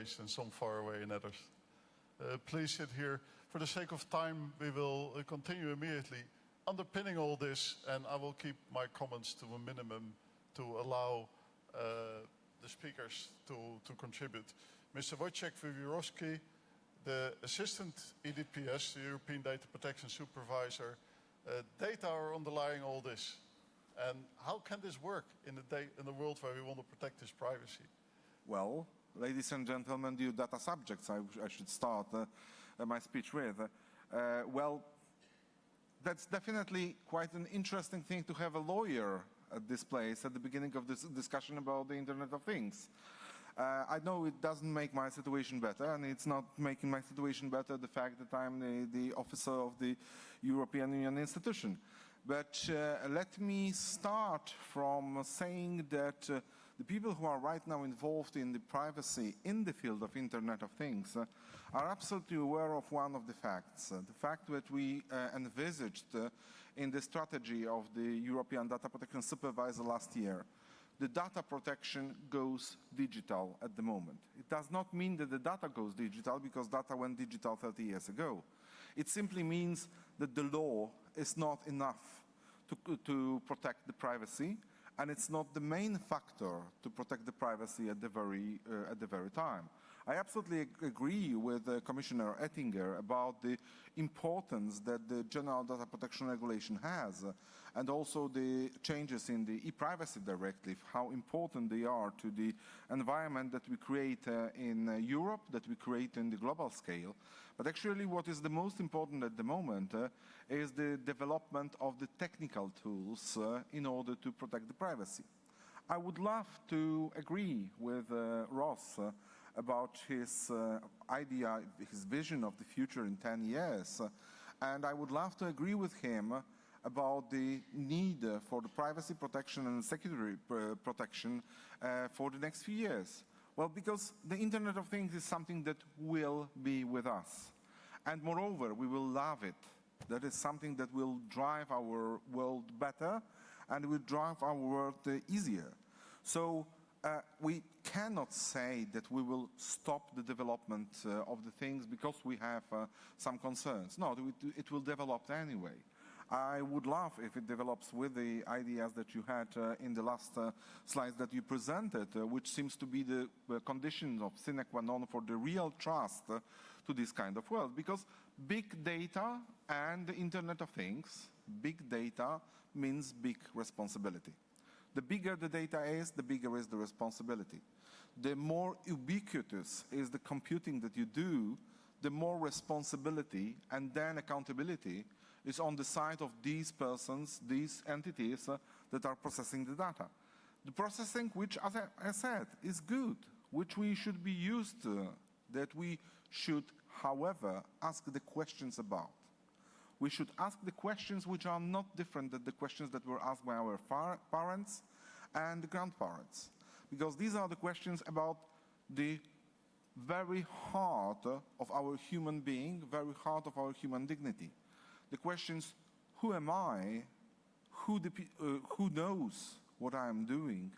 based and some far away in others. Please sit here. For the sake of time, we will continue immediately. Underpinning all this, and I will keep my comments to a minimum to allow the speakers to contribute. Mr. Wojciech Wiewiórowski, the Assistant EDPS, the European Data Protection Supervisor. Data are underlying all this. And how can this work in a world where we want to protect his privacy? Well, ladies and gentlemen, dear data subjects, I should start my speech with. Well, that's definitely quite an interesting thing to have a lawyer at this place at the beginning of this discussion about the Internet of Things. I know it doesn't make my situation better, and it's not making my situation better the fact that I'm the officer of the European Union institution. But let me start from saying that the people who are right now involved in the privacy in the field of Internet of Things are absolutely aware of one of the facts. The fact that we envisaged in the strategy of the European Data Protection Supervisor last year. The data protection goes digital at the moment. It does not mean that the data goes digital because data went digital 30 years ago. It simply means that the law is not enough to protect the privacy, and it's not the main factor to protect the privacy at the very time. I absolutely agree with Commissioner Oettinger about the importance that the General Data Protection Regulation has, and also the changes in the e-privacy directive, how important they are to the environment that we create in Europe, that we create in the global scale. But actually what is the most important at the moment is the development of the technical tools in order to protect the privacy. I would love to agree with Ross about his idea, his vision of the future in 10 years. And I would love to agree with him about the need for the privacy protection and security protection for the next few years. Well, because the Internet of Things is something that will be with us. And moreover, we will love it. That is something that will drive our world better and will drive our world easier. So we cannot say that we will stop the development of the things because we have some concerns. No, it will develop anyway. I would love if it develops with the ideas that you had in the last slides that you presented, which seems to be the condition of sine qua non for the real trust to this kind of world. Because big data and the Internet of Things, big data means big responsibility. The bigger the data is, the bigger is the responsibility. The more ubiquitous is the computing that you do, the more responsibility and then accountability is on the side of these persons, these entities that are processing the data. The processing, which, as I said, is good, which we should be used to, that we should, however, ask the questions about. We should ask the questions which are not different than the questions that were asked by our parents and grandparents. Because these are the questions about the very heart of our human being, very heart of our human dignity. The questions, who am I? Who knows what I am doing?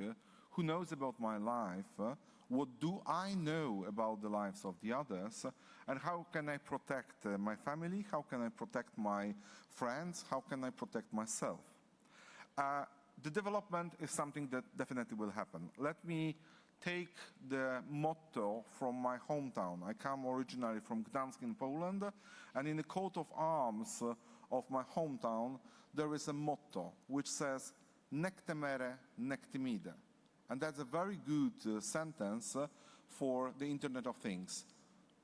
Who knows about my life? What do I know about the lives of the others? And how can I protect my family? How can I protect my friends? How can I protect myself? The development is something that definitely will happen. Let me take the motto from my hometown. I come originally from Gdańsk in Poland, and in the coat of arms of my hometown, there is a motto which says, "Nec temere, nec timide." And that's a very good sentence for the Internet of Things.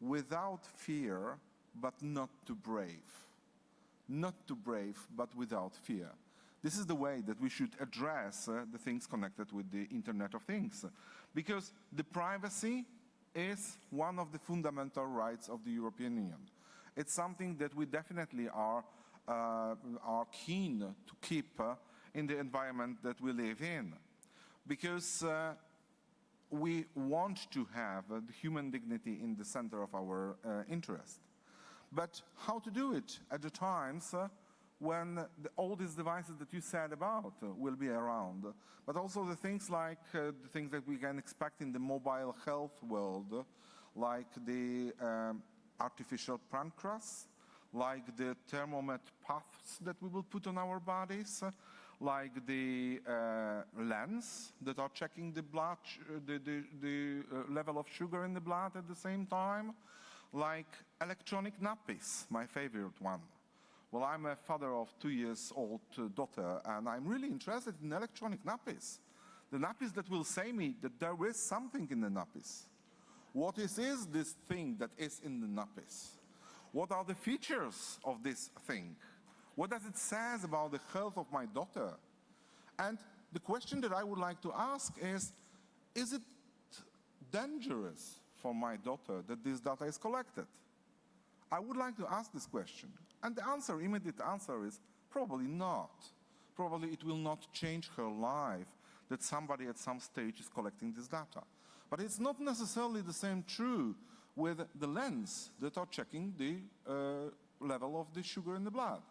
Without fear, but not too brave. Not too brave, but without fear. This is the way that we should address the things connected with the Internet of Things. Because the privacy is one of the fundamental rights of the European Union. It's something that we definitely are keen to keep in the environment that we live in. Because we want to have the human dignity in the center of our interest. But how to do it at the times when all these devices that you said about will be around, but also the things like the things that we can expect in the mobile health world, like the artificial pancreas, like the thermomet puffs that we will put on our bodies, like the lens that are checking the blood, the level of sugar in the blood at the same time, like electronic nappies, my favorite one. Well, I'm a father of 2-year-old daughter, and I'm really interested in electronic nappies. The nappies that will say me that there is something in the nappies. What is this thing that is in the nappies? What are the features of this thing? What does it say about the health of my daughter? And the question that I would like to ask is it dangerous for my daughter that this data is collected? I would like to ask this question. And the immediate answer is probably not. Probably it will not change her life that somebody at some stage is collecting this data. But it's not necessarily the same true with the lens that are checking the level of the sugar in the blood.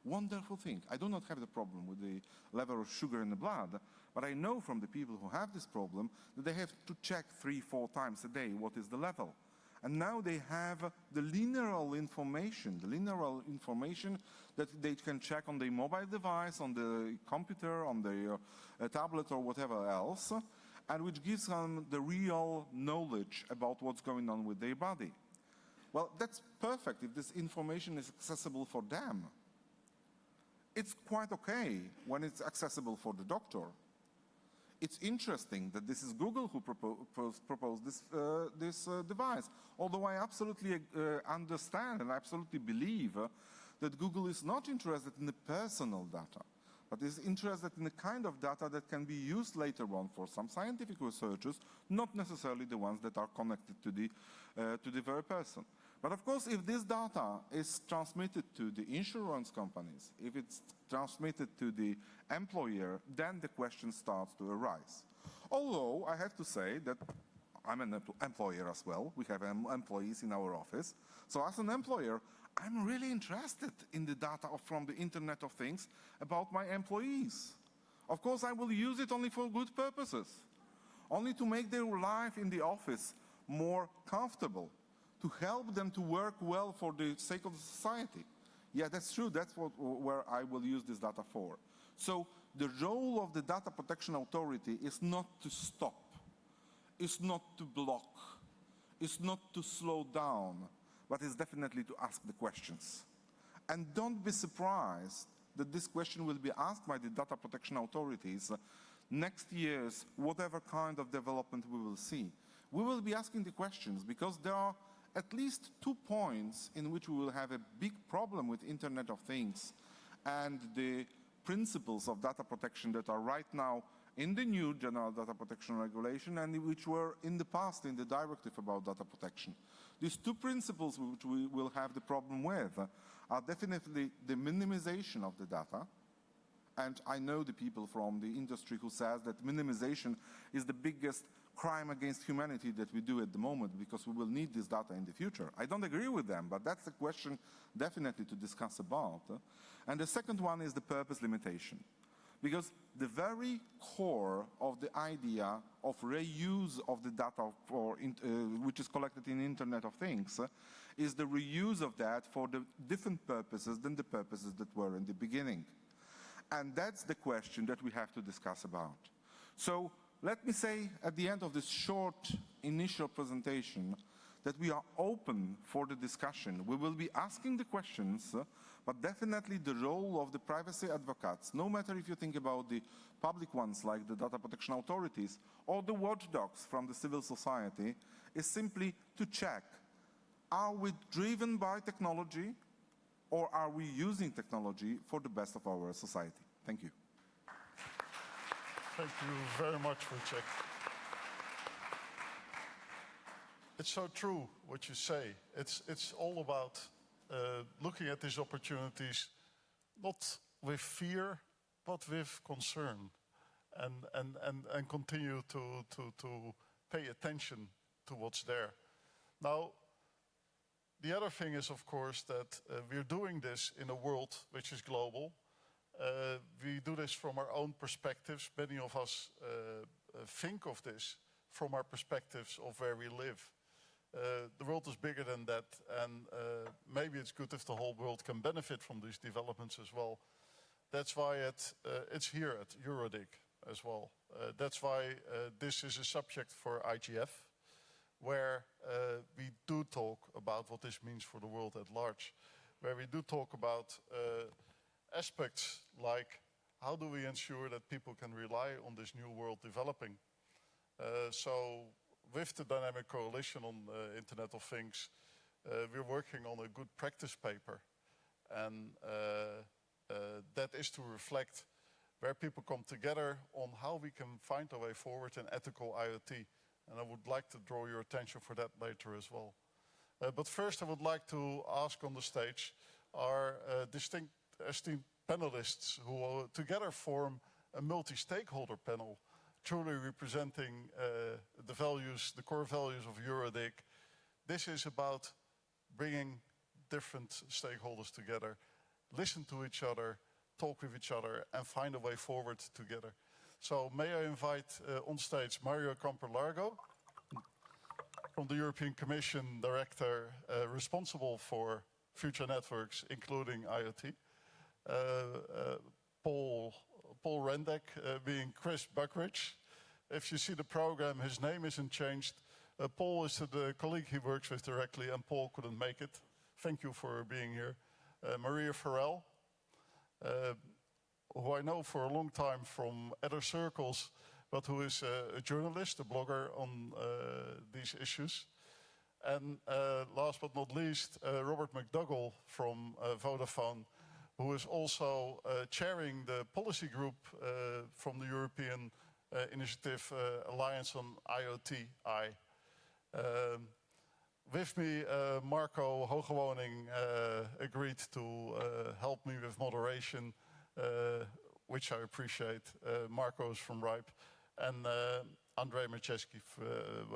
Wonderful thing. I do not have the problem with the level of sugar in the blood, but I know from the people who have this problem that they have to check 3-4 times a day what is the level. And now they have the linear information that they can check on their mobile device, on the computer, on their tablet or whatever else, and which gives them the real knowledge about what's going on with their body. Well, that's perfect if this information is accessible for them. It's quite okay when it's accessible for the doctor. It's interesting that this is Google who proposed this device, although I absolutely understand and absolutely believe that Google is not interested in the personal data, but is interested in the kind of data that can be used later on for some scientific researchers, not necessarily the ones that are connected to the very person. But of course, if this data is transmitted to the insurance companies, if it's transmitted to the employer, then the question starts to arise. Although I have to say that I'm an employer as well. We have employees in our office. So as an employer, I'm really interested in the data from the Internet of Things about my employees. Of course, I will use it only for good purposes, only to make their life in the office more comfortable, to help them to work well for the sake of the society. Yeah, that's true. That's where I will use this data for. So the role of the Data Protection Authority is not to stop, it's not to block, it's not to slow down, but it's definitely to ask the questions. And don't be surprised that this question will be asked by the data protection authorities next year's whatever kind of development we will see. We will be asking the questions because there are at least 2 points in which we will have a big problem with Internet of Things and the principles of data protection that are right now in the new General Data Protection Regulation and which were in the past in the directive about data protection. These 2 principles which we will have the problem with are definitely the minimization of the data. And I know the people from the industry who says that minimization is the biggest crime against humanity that we do at the moment because we will need this data in the future. I don't agree with them, but that's a question definitely to discuss about. And the second one is the purpose limitation. Because the very core of the idea of reuse of the data which is collected in Internet of Things is the reuse of that for the different purposes than the purposes that were in the beginning. And that's the question that we have to discuss about. So let me say at the end of this short initial presentation that we are open for the discussion. We will be asking the questions, but definitely the role of the privacy advocates, no matter if you think about the public ones like the data protection authorities or the watchdogs from the civil society, is simply to check, are we driven by technology or are we using technology for the best of our society? Thank you. Thank you very much, Wojciech. It's so true what you say. It's all about looking at these opportunities not with fear, but with concern, and continue to pay attention to what's there. Now, the other thing is, of course, that we're doing this in a world which is global. We do this from our own perspectives. Many of us think of this from our perspectives of where we live. The world is bigger than that, and maybe it's good if the whole world can benefit from these developments as well. That's why it's here at EuroDIG as well. That's why this is a subject for IGF, where we do talk about what this means for the world at large, where we do talk about aspects like how do we ensure that people can rely on this new world developing. So with the Dynamic Coalition on Internet of Things, we're working on a good practice paper, and that is to reflect where people come together on how we can find a way forward in ethical IoT. And I would like to draw your attention for that later as well. But first I would like to ask on the stage our distinct esteemed panelists who together form a multi-stakeholder panel, truly representing the values, the core values of EuroDIG. This is about bringing different stakeholders together, listen to each other, talk with each other, and find a way forward together. So may I invite on stage Mario Camperlargo, from the European Commission Director responsible for future networks, including IoT. Paul Rendek, being Chris Buckridge. If you see the program, his name isn't changed. Paul is the colleague he works with directly, and Paul couldn't make it. Thank you for being here. Maria Farrell, who I know for a long time from other circles, but who is a journalist, a blogger on these issues. And last but not least, Robert McDougall from Vodafone, who is also chairing the policy group from the European Initiative Alliance on IoT. With me, Marco Hogewoning agreed to help me with moderation, which I appreciate. Marco is from RIPE, and Andrei Maciejski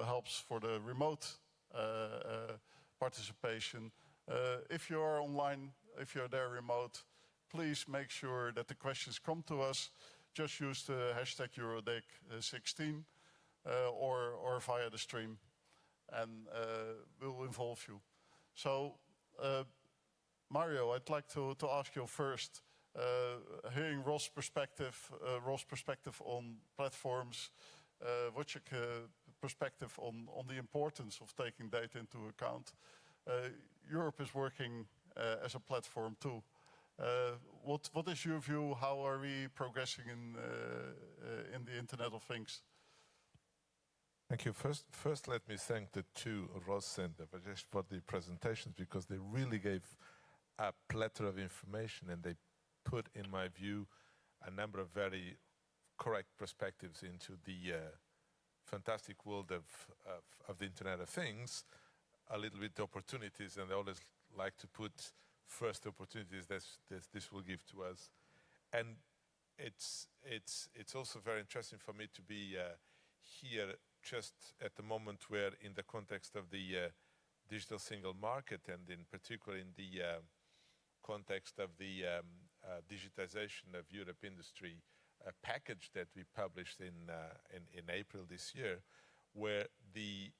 helps for the remote participation. If you are online, if you're there remote, please make sure that the questions come to us. Just use the hashtag EuroDIG16 or via the stream, and we'll involve you. So, Mario, I'd like to ask you first, hearing Ross' perspective on platforms, what's your perspective on the importance of taking data into account? Europe is working as a platform too. What is your view? How are we progressing in the Internet of Things? Thank you. First, let me thank the two, Ross and Rajesh, for the presentations, because they really gave a plethora of information, and they put, in my view, a number of very correct perspectives into the fantastic world of the Internet of Things, a little bit opportunities, and I always like to put first opportunities that this will give to us. And it's also very interesting for me to be here just at the moment where, in the context of the digital single market, and in particular in the context of the digitization of Europe industry package that we published in April this year, where the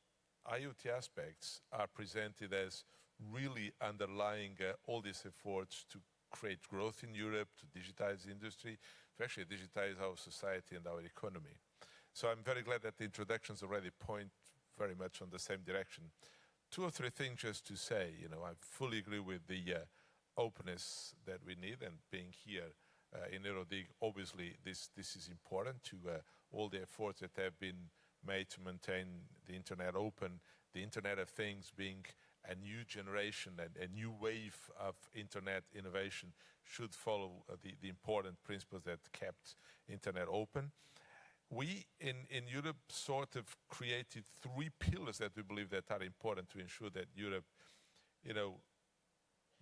IoT aspects are presented as really underlying all these efforts to create growth in Europe, to digitize the industry, to actually digitize our society and our economy. So I'm very glad that the introductions already point very much on the same direction. Two or three things just to say. I fully agree with the openness that we need, and being here in EuroDIG, obviously this is important to all the efforts that have been made to maintain the Internet open, the Internet of Things being a new generation and a new wave of Internet innovation should follow the important principles that kept Internet open. We in Europe sort of created three pillars that we believe that are important to ensure that Europe,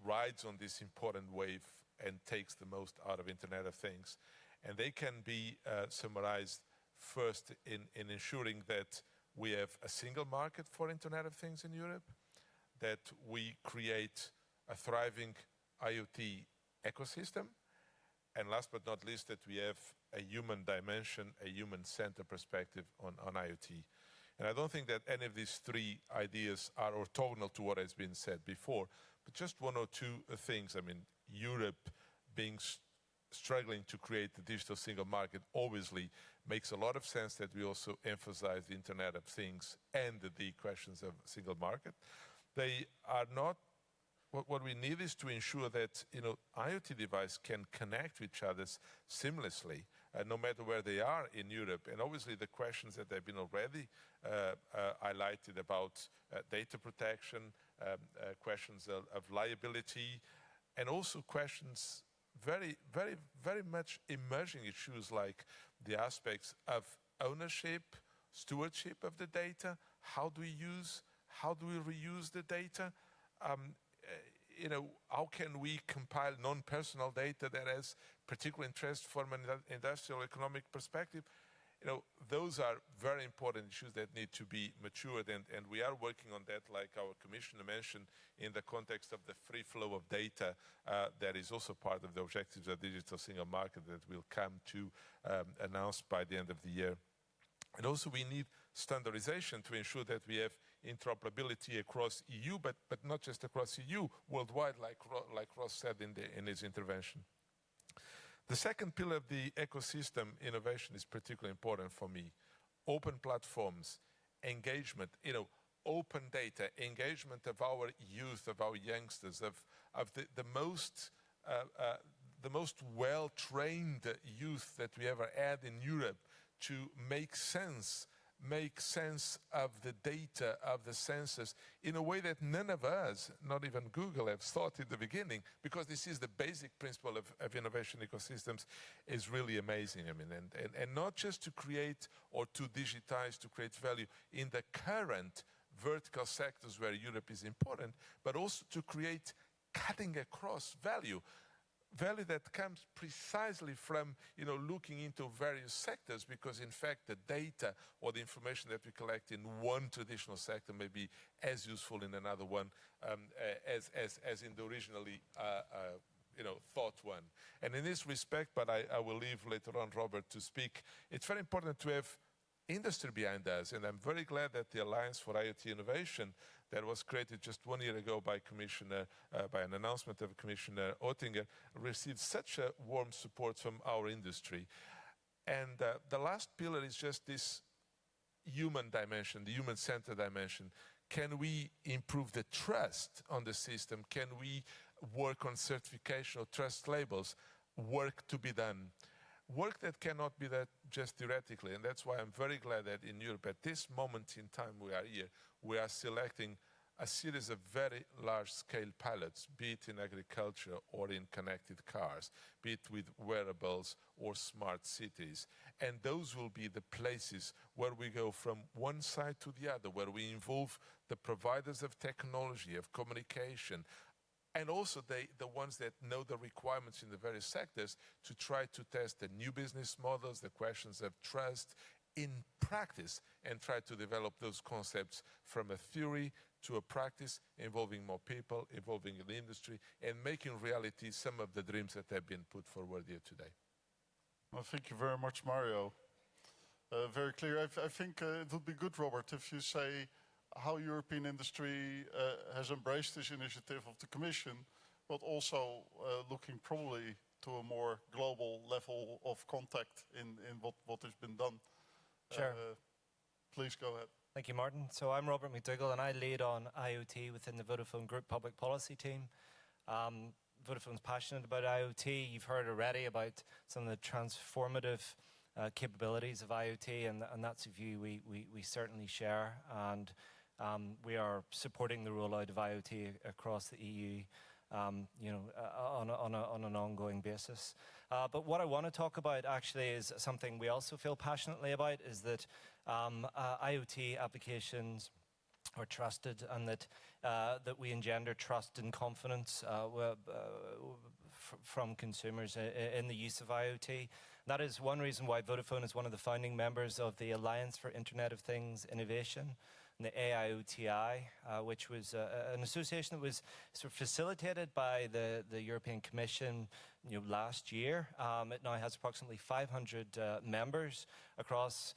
rides on this important wave and takes the most out of Internet of Things. And they can be summarized first in ensuring that we have a single market for Internet of Things in Europe, that we create a thriving IoT ecosystem, and last but not least, that we have a human dimension, a human-centered perspective on IoT. And I don't think that any of these three ideas are orthogonal to what has been said before, but just one or two things. I mean, Europe being struggling to create the digital single market obviously makes a lot of sense that we also emphasize the Internet of Things and the questions of single market. They are not, what we need is to ensure that IoT devices can connect with each other seamlessly, no matter where they are in Europe. And obviously the questions that have been already highlighted about data protection, questions of liability, and also questions very, very, very much emerging issues like the aspects of ownership, stewardship of the data, how do we reuse the data? How can we compile non-personal data that has particular interest from an industrial economic perspective? Those are very important issues that need to be matured, and we are working on that, like our commissioner mentioned, in the context of the free flow of data that is also part of the objectives of digital single market that will come to announced by the end of the year. And also we need standardization to ensure that we have interoperability across EU, but not just across EU, worldwide, like Ross said in his intervention. The second pillar of the ecosystem innovation is particularly important for me. Open platforms, engagement, open data, engagement of our youth, of our youngsters, of the most well-trained youth that we ever had in Europe to make sense of the data, of the sensors, in a way that none of us, not even Google, have thought in the beginning, because this is the basic principle of innovation ecosystems, is really amazing. I mean, and not just to create or to digitize, to create value in the current vertical sectors where Europe is important, but also to create cutting across value that comes precisely from looking into various sectors, because in fact the data or the information that we collect in one traditional sector may be as useful in another one as in the originally thought one. And in this respect, but I will leave later on Robert to speak, it's very important to have industry behind us, and I'm very glad that the Alliance for IoT Innovation that was created just 1 year ago by an announcement of Commissioner Oettinger received such a warm support from our industry. And the last pillar is just this human dimension, the human-centered dimension. Can we improve the trust on the system? Can we work on certification or trust labels? Work to be done. Work that cannot be that just theoretically, and that's why I'm very glad that in Europe, at this moment in time we are here, we are selecting a series of very large-scale pilots, be it in agriculture or in connected cars, be it with wearables or smart cities. And those will be the places where we go from one side to the other, where we involve the providers of technology, of communication, and also the ones that know the requirements in the various sectors to try to test the new business models, the questions of trust in practice, and try to develop those concepts from a theory to a practice involving more people, involving the industry, and making reality some of the dreams that have been put forward here today. Well, thank you very much, Mario. Very clear. I think it would be good, Robert, if you say how European industry has embraced this initiative of the Commission, but also looking probably to a more global level of contact in what has been done. Sure. Please go ahead. Thank you, Martin. So I'm Robert McDougall, and I lead on IoT within the Vodafone Group Public Policy team. Vodafone's passionate about IoT. You've heard already about some of the transformative capabilities of IoT, and that's a view we certainly share. And we are supporting the rollout of IoT across the EU, on an ongoing basis. But what I want to talk about actually is something we also feel passionately about, is that IoT applications are trusted, and that we engender trust and confidence from consumers in the use of IoT. That is one reason why Vodafone is one of the founding members of the Alliance for Internet of Things Innovation, the AIoTI, which was an association that was sort of facilitated by the European Commission last year. It now has approximately 500 members across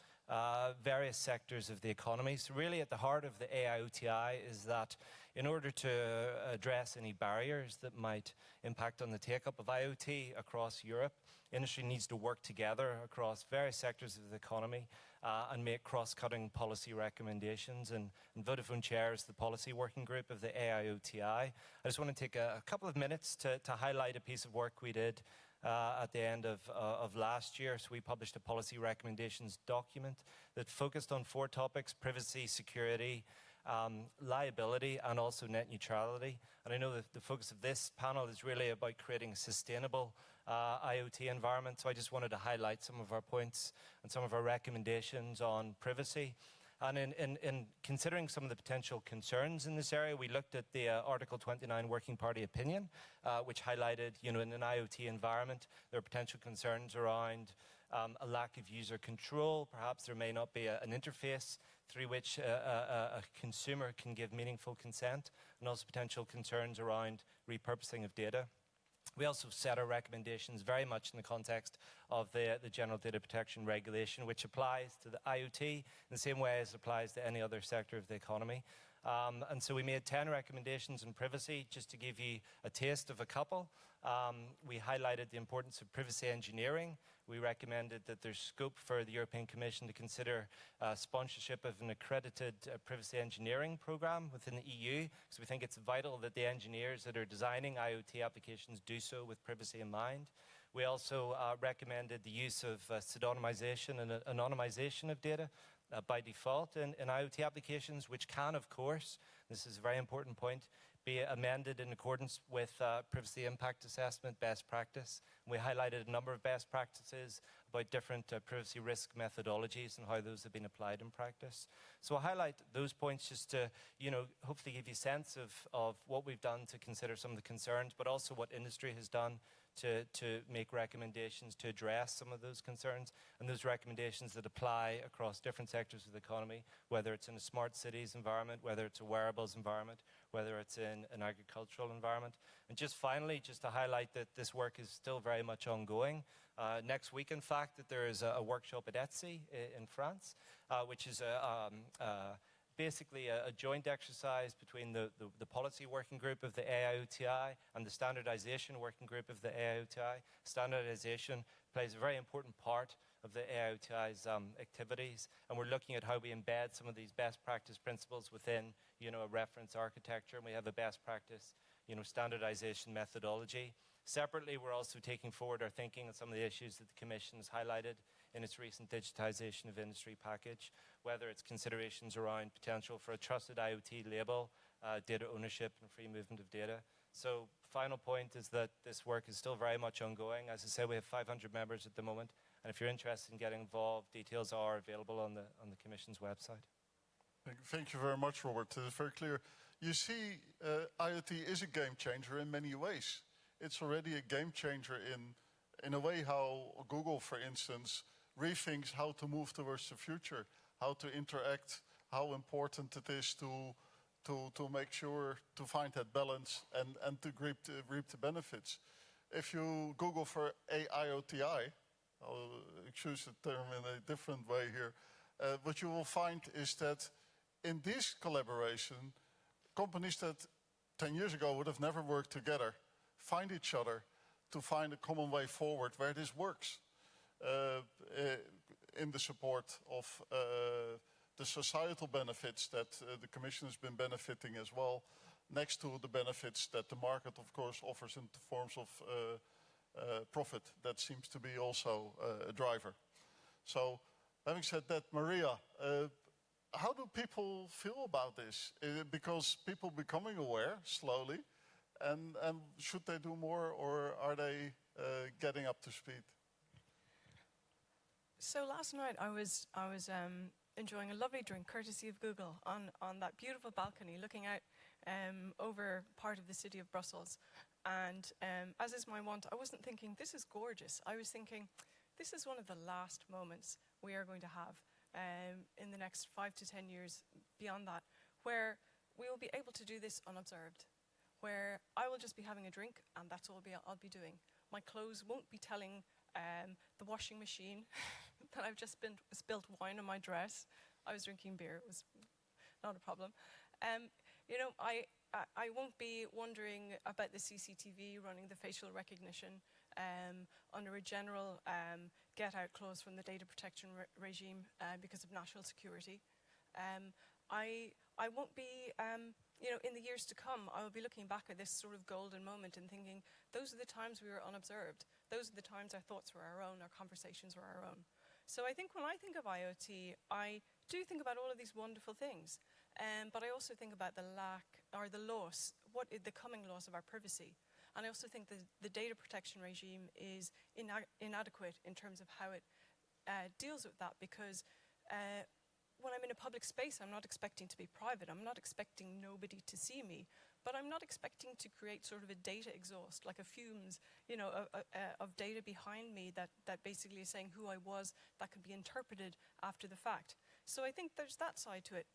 various sectors of the economy. So really at the heart of the AIOTI is that in order to address any barriers that might impact on the take-up of IoT across Europe, industry needs to work together across various sectors of the economy and make cross-cutting policy recommendations. And Vodafone chairs the policy working group of the AIOTI. I just want to take a couple of minutes to highlight a piece of work we did at the end of last year. So we published a policy recommendations document that focused on 4 topics: privacy, security, liability, and also net neutrality. And I know that the focus of this panel is really about creating a sustainable IoT environment. So I just wanted to highlight some of our points and some of our recommendations on privacy. And in considering some of the potential concerns in this area, we looked at the Article 29 Working Party opinion, which highlighted, in an IoT environment, there are potential concerns around a lack of user control. Perhaps there may not be an interface through which a consumer can give meaningful consent, and also potential concerns around repurposing of data. We also set our recommendations very much in the context of the General Data Protection Regulation, which applies to the IoT in the same way as it applies to any other sector of the economy. And so we made 10 recommendations on privacy. Just to give you a taste of a couple, we highlighted the importance of privacy engineering. We recommended that there's scope for the European Commission to consider sponsorship of an accredited privacy engineering program within the EU, because we think it's vital that the engineers that are designing IoT applications do so with privacy in mind. We also recommended the use of pseudonymization and anonymization of data by default in IoT applications, which can, of course, this is a very important point, be amended in accordance with privacy impact assessment best practice. We highlighted a number of best practices about different privacy risk methodologies and how those have been applied in practice. So I'll highlight those points just to, hopefully give you a sense of what we've done to consider some of the concerns, but also what industry has done to make recommendations to address some of those concerns, and those recommendations that apply across different sectors of the economy, whether it's in a smart cities environment, whether it's a wearables environment, whether it's in an agricultural environment. And just finally, just to highlight that this work is still very much ongoing. Next week, in fact, that there is a workshop at ETSI in France, which is basically a joint exercise between the policy working group of the AIOTI and the standardization working group of the AIOTI. Standardization plays a very important part of the AIOTI's activities, and we're looking at how we embed some of these best practice principles within, a reference architecture, and we have a best practice, standardization methodology. Separately, we're also taking forward our thinking on some of the issues that the Commission has highlighted in its recent digitization of industry package, whether it's considerations around potential for a trusted IoT label, data ownership, and free movement of data. So final point is that this work is still very much ongoing. As I said, we have 500 members at the moment, and if you're interested in getting involved, details are available on the Commission's website. Thank you very much, Robert. It's very clear. You see, IoT is a game changer in many ways. It's already a game changer in a way how Google, for instance, rethinks how to move towards the future, how to interact, how important it is to make sure to find that balance and to reap the benefits. If you Google for AIoTI, I'll choose the term in a different way here, what you will find is that in this collaboration, companies that 10 years ago would have never worked together find each other to find a common way forward where this works in the support of the societal benefits that the Commission has been benefiting as well, next to the benefits that the market, of course, offers in the forms of profit. That seems to be also a driver. So, having said that, Maria, how do people feel about this? Because people becoming aware slowly, and should they do more, or are they getting up to speed? So last night I was enjoying a lovely drink, courtesy of Google, on that beautiful balcony, looking out over part of the city of Brussels. And as is my wont, I wasn't thinking, this is gorgeous. I was thinking, this is one of the last moments we are going to have in the next 5 to 10 years, beyond that, where we will be able to do this unobserved, where I will just be having a drink and that's all I'll be doing. My clothes won't be telling the washing machine that I've just spilt wine on my dress. I was drinking beer. It was not a problem. You know, I won't be wondering about the CCTV running the facial recognition under a general get-out clause from the data protection regime because of national security. I won't be, you know, in the years to come, I will be looking back at this sort of golden moment and thinking, those are the times we were unobserved. Those are the times our thoughts were our own, our conversations were our own. So I think when I think of IoT, I do think about all of these wonderful things. But I also think about the lack or the loss, the coming loss of our privacy. And I also think the data protection regime is inadequate in terms of how it deals with that, because when I'm in a public space, I'm not expecting to be private. I'm not expecting nobody to see me. But I'm not expecting to create sort of a data exhaust, like a fumes, you know, of data behind me that basically is saying who I was, that can be interpreted after the fact. So I think there's that side to it.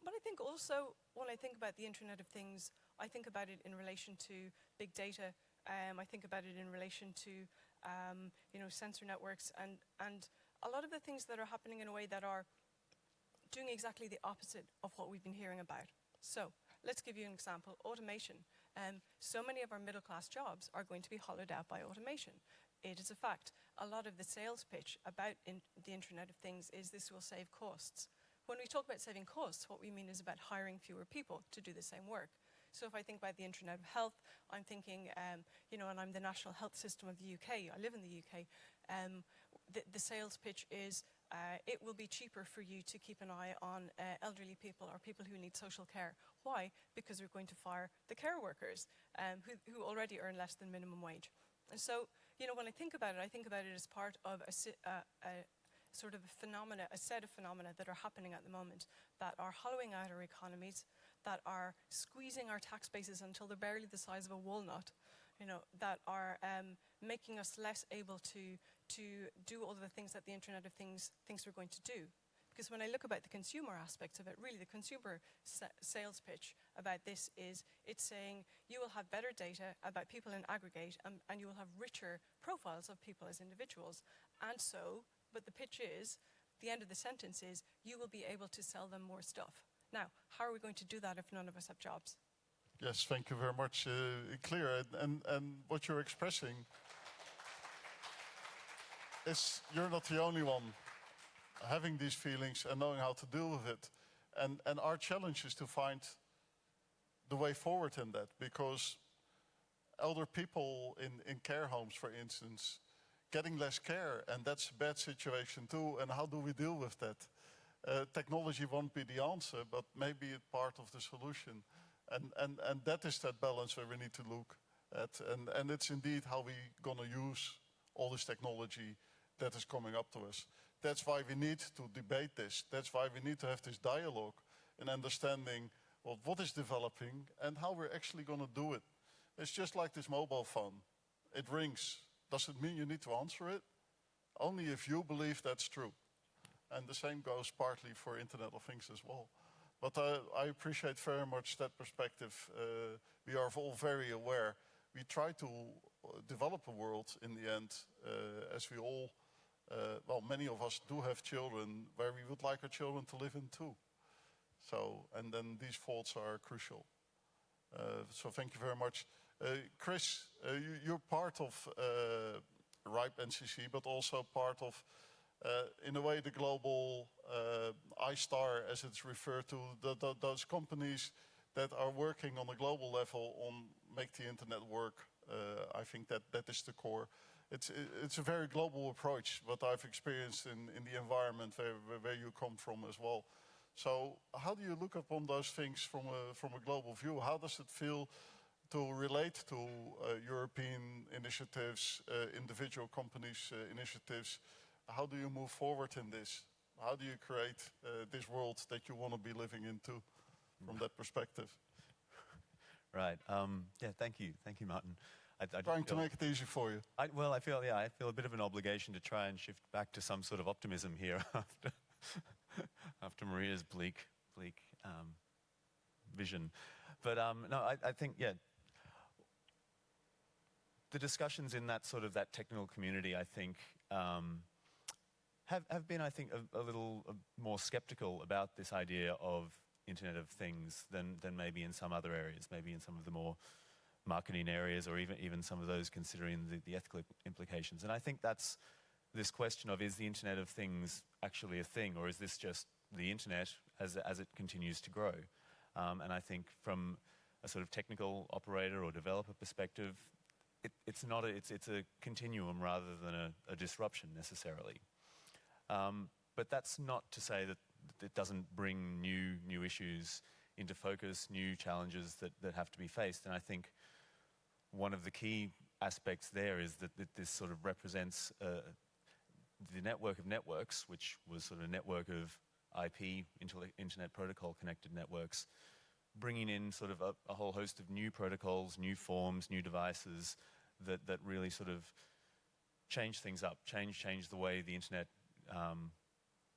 But I think also, when I think about the Internet of Things, I think about it in relation to big data. I think about it in relation to, you know, sensor networks and a lot of the things that are happening in a way that are doing exactly the opposite of what we've been hearing about. So let's give you an example. Automation. So many of our middle-class jobs are going to be hollowed out by automation. It is a fact. A lot of the sales pitch about the Internet of Things is this will save costs. When we talk about saving costs, what we mean is about hiring fewer people to do the same work. So if I think about the Internet of Health, I'm thinking, you know, and I'm the National Health System of the UK, I live in the UK, the sales pitch is it will be cheaper for you to keep an eye on elderly people or people who need social care. Why? Because we're going to fire the care workers who already earn less than minimum wage. And so, you know, when I think about it as part of a sort of a phenomena, a set of phenomena that are happening at the moment that are hollowing out our economies, that are squeezing our tax bases until they're barely the size of a walnut, you know, that are making us less able to do all of the things that the Internet of Things thinks we're going to do. Because when I look about the consumer aspects of it, really the consumer sales pitch about this is, it's saying you will have better data about people in aggregate and you will have richer profiles of people as individuals. And so, but the pitch is, the end of the sentence is, you will be able to sell them more stuff. Now, how are we going to do that if none of us have jobs? Yes, thank you very much. Clear. And what you're expressing is you're not the only one having these feelings and knowing how to deal with it. And our challenge is to find the way forward in that, because elder people in care homes, for instance, getting less care, and that's a bad situation too. And how do we deal with that? Technology won't be the answer, but maybe it's part of the solution. And that is that balance where we need to look at. And it's indeed how we're going to use all this technology that is coming up to us. That's why we need to debate this. That's why we need to have this dialogue and understanding of what is developing and how we're actually going to do it. It's just like this mobile phone. It rings. Does it mean you need to answer it? Only if you believe that's true. And the same goes partly for Internet of Things as well. But I appreciate very much that perspective. We are all very aware. We try to develop a world in the end, as we all, well, many of us do have children where we would like our children to live in too. So, and then these thoughts are crucial. So thank you very much. Chris, you're part of RIPE NCC, but also part of, in a way, the global iStar, as it's referred to, those companies that are working on a global level on make the internet work. I think that is the core. It's a very global approach, what I've experienced in the environment where you come from as well. So how do you look upon those things from a global view? How does it feel to relate to European initiatives, individual companies' initiatives? How do you move forward in this? How do you create this world that you want to be living into from that perspective? Right. Yeah, thank you, Martin. Trying to make it easy for you. I feel a bit of an obligation to try and shift back to some sort of optimism here after Maria's bleak vision. But no, I think, yeah, the discussions in that sort of that technical community, I think, have been, I think, a little more skeptical about this idea of Internet of Things than maybe in some other areas, maybe in some of the more marketing areas, or even some of those considering the ethical implications. And I think that's this question of, is the Internet of Things actually a thing, or is this just the Internet as it continues to grow? And I think from a sort of technical operator or developer perspective, it's a continuum rather than a disruption necessarily. But that's not to say that it doesn't bring new issues into focus, new challenges that have to be faced. And I think one of the key aspects there is that this sort of represents the network of networks, which was sort of a network of IP, Internet Protocol connected networks, bringing in sort of a whole host of new protocols, new forms, new devices that really sort of change things up, change the way the Internet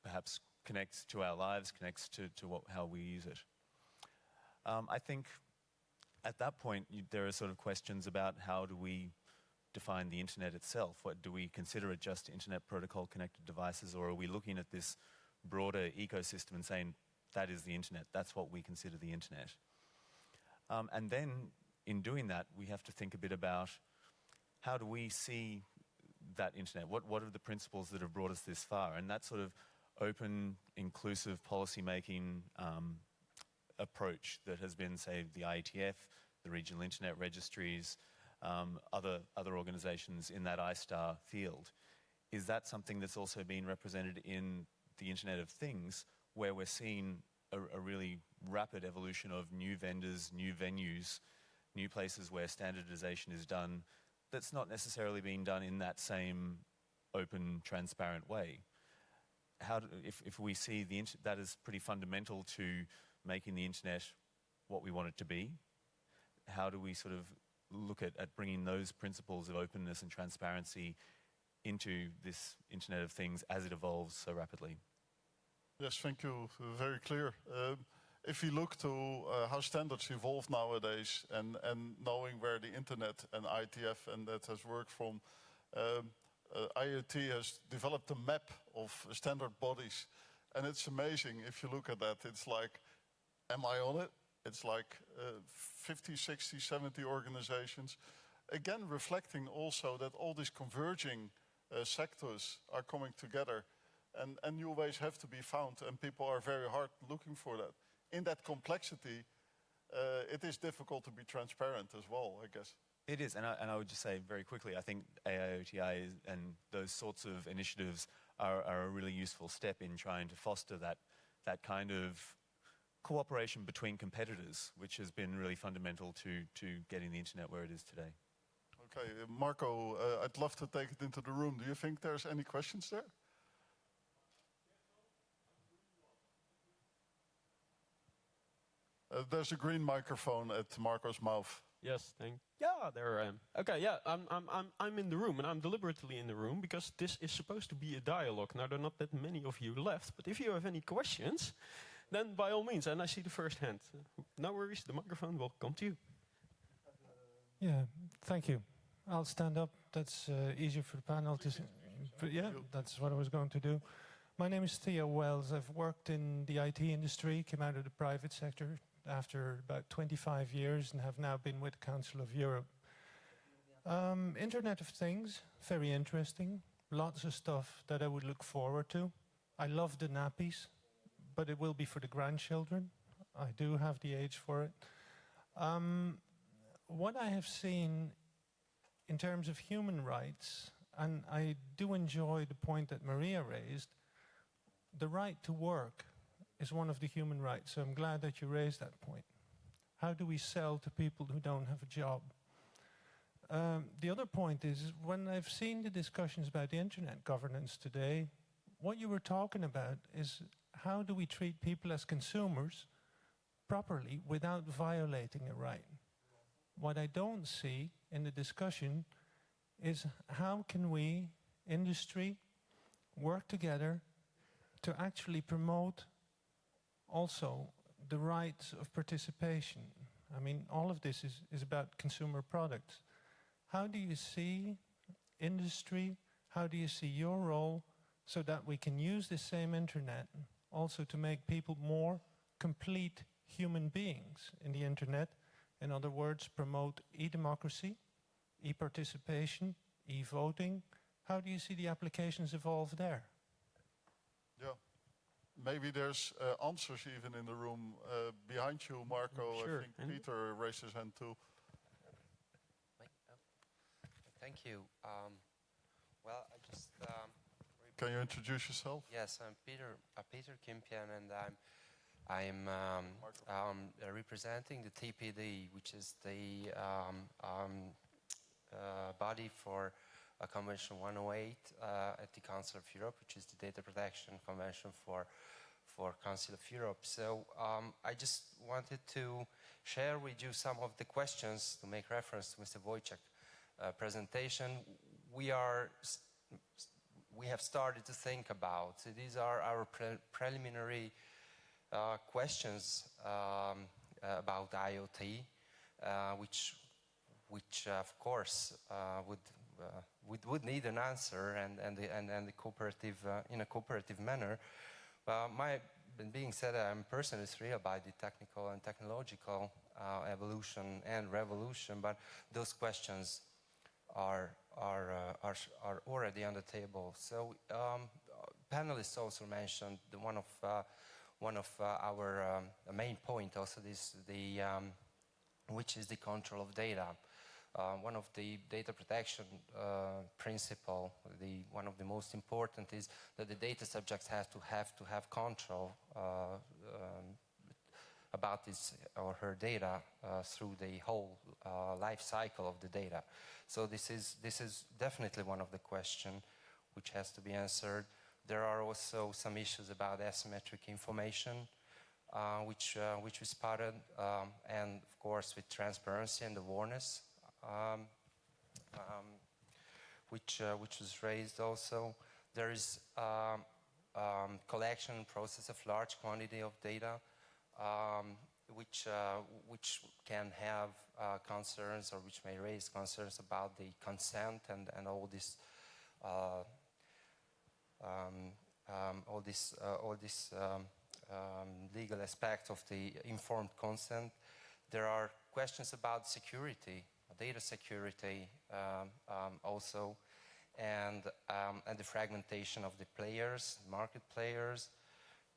perhaps connects to our lives, connects to how we use it. I think at that point, there are sort of questions about how do we define the Internet itself? What do we consider it just Internet Protocol connected devices, or are we looking at this broader ecosystem and saying that is the Internet, that's what we consider the Internet? And then in doing that, we have to think a bit about how do we see that Internet? What are the principles that have brought us this far? And that sort of open, inclusive policy-making approach that has been, say, the IETF, the regional Internet registries, other organizations in that ISTAR field. Is that something that's also been represented in the Internet of Things, where we're seeing a really rapid evolution of new vendors, new venues, new places where standardization is done that's not necessarily being done in that same open, transparent way? If we see that is pretty fundamental to making the Internet what we want it to be, how do we sort of look at bringing those principles of openness and transparency into this Internet of Things as it evolves so rapidly? Yes, thank you. Very clear. If you look to how standards evolve nowadays, and knowing where the Internet and IETF and that has worked from, IoT has developed a map of standard bodies, and it's amazing. If you look at that, it's like, am I on it? It's like 50, 60, 70 organizations. Again, reflecting also that all these converging sectors are coming together, and new ways have to be found, and people are very hard looking for that. In that complexity, it is difficult to be transparent as well, I guess. It is, and I would just say very quickly, I think AIoTI and those sorts of initiatives are a really useful step in trying to foster that kind of cooperation between competitors, which has been really fundamental to getting the Internet where it is today. Okay, Marco, I'd love to take it into the room. Do you think there's any questions there? There's a green microphone at Marco's mouth. Yes, yeah, there I am. Okay, yeah, I'm in the room, and I'm deliberately in the room because this is supposed to be a dialogue. Now, there are not that many of you left, but if you have any questions, then by all means, and I see the first hand. No worries, the microphone will come to you. Yeah, thank you. I'll stand up. That's easier for the panel to see. But yeah, that's what I was going to do. My name is Theo Wells. I've worked in the IT industry, came out of the private sector after about 25 years and have now been with the Council of Europe. Internet of Things, very interesting. Lots of stuff that I would look forward to. I love the nappies, but it will be for the grandchildren. I do have the age for it. What I have seen in terms of human rights, and I do enjoy the point that Maria raised, the right to work is one of the human rights, so I'm glad that you raised that point. How do we sell to people who don't have a job? The other point is, when I've seen the discussions about the internet governance today, what you were talking about is how do we treat people as consumers properly without violating a right? What I don't see in the discussion is how can we, industry, work together to actually promote also the rights of participation. I mean, all of this is about consumer products. How do you see industry, how do you see your role so that we can use this same internet also to make people more complete human beings in the internet. In other words, promote e-democracy, e-participation, e-voting. How do you see the applications evolve there? Yeah. Maybe there's answers even in the room behind you, Marco. Sure. I think Peter raised his hand too. Thank you. Well, I just... Can you introduce yourself? Yes, I'm Peter Kimpian, and I'm representing the TPD, which is the body for Convention 108 at the Council of Europe, which is the Data Protection Convention for Council of Europe. So I just wanted to share with you some of the questions to make reference to Mr. Wojciech's presentation. We have started to think about. So these are our preliminary questions about IoT, which of course would need an answer and the cooperative in a cooperative manner. Being said, I'm personally thrilled by the technical and technological evolution and revolution, but those questions are already on the table. So panelists also mentioned one of our main point also which is the control of data. One of the data protection principle, one of the most important is that the data subjects have to have control about his or her data through the whole life cycle of the data. So this is definitely one of the questions which has to be answered. There are also some issues about asymmetric information, which we spotted, and of course with transparency and awareness. Which was raised also. There is collection and process of large quantity of data, which can have concerns or which may raise concerns about the consent and all this legal aspect of the informed consent. There are questions about security, data security also, and the fragmentation of the players, market players,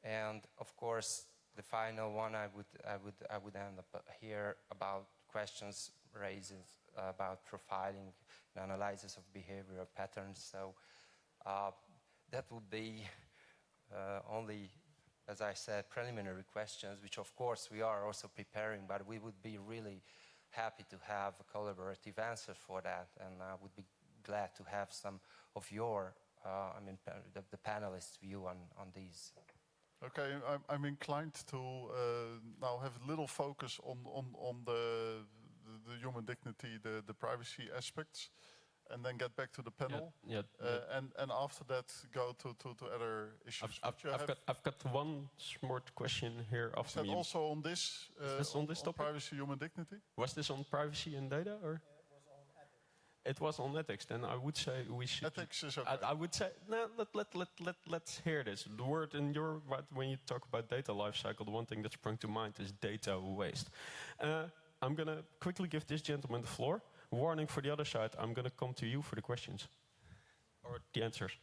and of course the final one I would end up here about questions raised about profiling and analysis of behavioral patterns. So that would be only, as I said, preliminary questions, which of course we are also preparing, but we would be really happy to have a collaborative answer for that, and I would be glad to have some of your, the panelists' view on these. Okay, I'm inclined to now have a little focus on the human dignity, the privacy aspects, and then get back to the panel. Yeah. And after that, go to other issues. I've got one short question here after me. Also on this, on this topic? privacy, human dignity? Was this on privacy and data, or? It was on ethics. Then I would say we should. Ethics is okay. I would say no. Let's hear this. The word in your when you talk about data lifecycle, the one thing that sprung to mind is data waste. I'm gonna quickly give this gentleman the floor. Warning for the other side. I'm gonna come to you for the questions or the answers.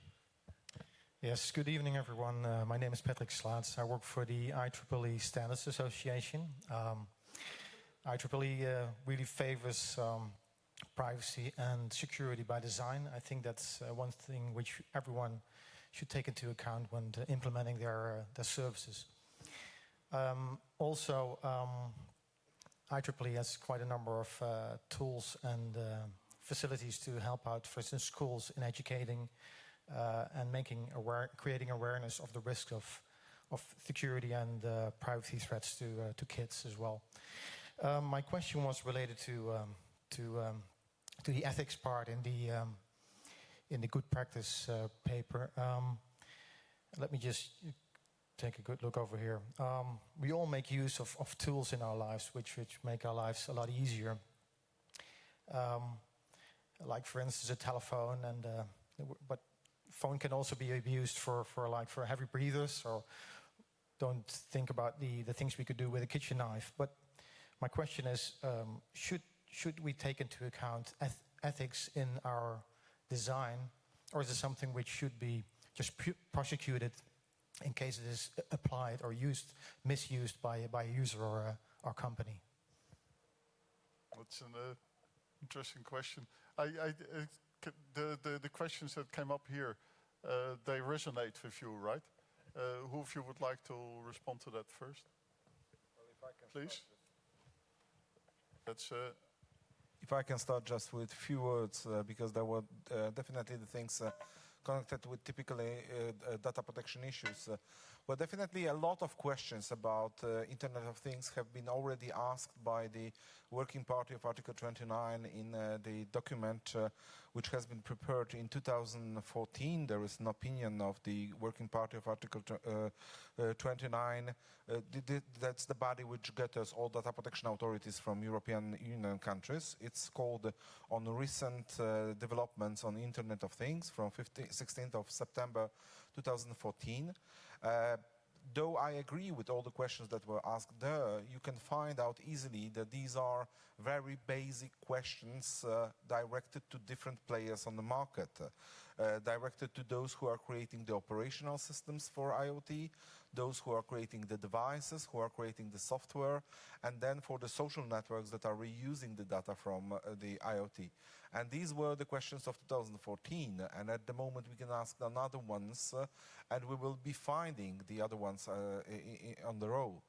Yes. Good evening, everyone. My name is Patrick Slaats. I work for the IEEE Standards Association. IEEE really favors privacy and security by design. I think that's one thing which everyone should take into account when implementing their services. Also, IEEE has quite a number of tools and facilities to help out, for instance, schools in educating and creating awareness of the risk of security and privacy threats to kids as well. My question was related to the ethics part in the good practice paper. Let me just take a good look over here. We all make use of tools in our lives which make our lives a lot easier. Like for instance a telephone, but phone can also be abused for heavy breathers, or don't think about the things we could do with a kitchen knife. But my question is, should we take into account ethics in our design, or is it something which should be just prosecuted in case it is applied or misused by a user or company? That's an interesting question. The questions that came up here, they resonate with you, right? Who of you would like to respond to that first? Well, if I can please. That's. If I can start just with a few words, because there were definitely the things connected with typically data protection issues. Well, definitely a lot of questions about Internet of Things have been already asked by the Working Party of Article 29 in the document which has been prepared in 2014. There is an opinion of the Working Party of Article 29. That's the body which gathers all data protection authorities from European Union countries. It's called On Recent Developments on Internet of Things from 16th of September 2014. Though I agree with all the questions that were asked there, you can find out easily that these are very basic questions directed to different players on the market, directed to those who are creating the operational systems for IoT, those who are creating the devices, who are creating the software, and then for the social networks that are reusing the data from the IoT. And these were the questions of 2014, and at the moment we can ask another ones, and we will be finding the other ones on the row.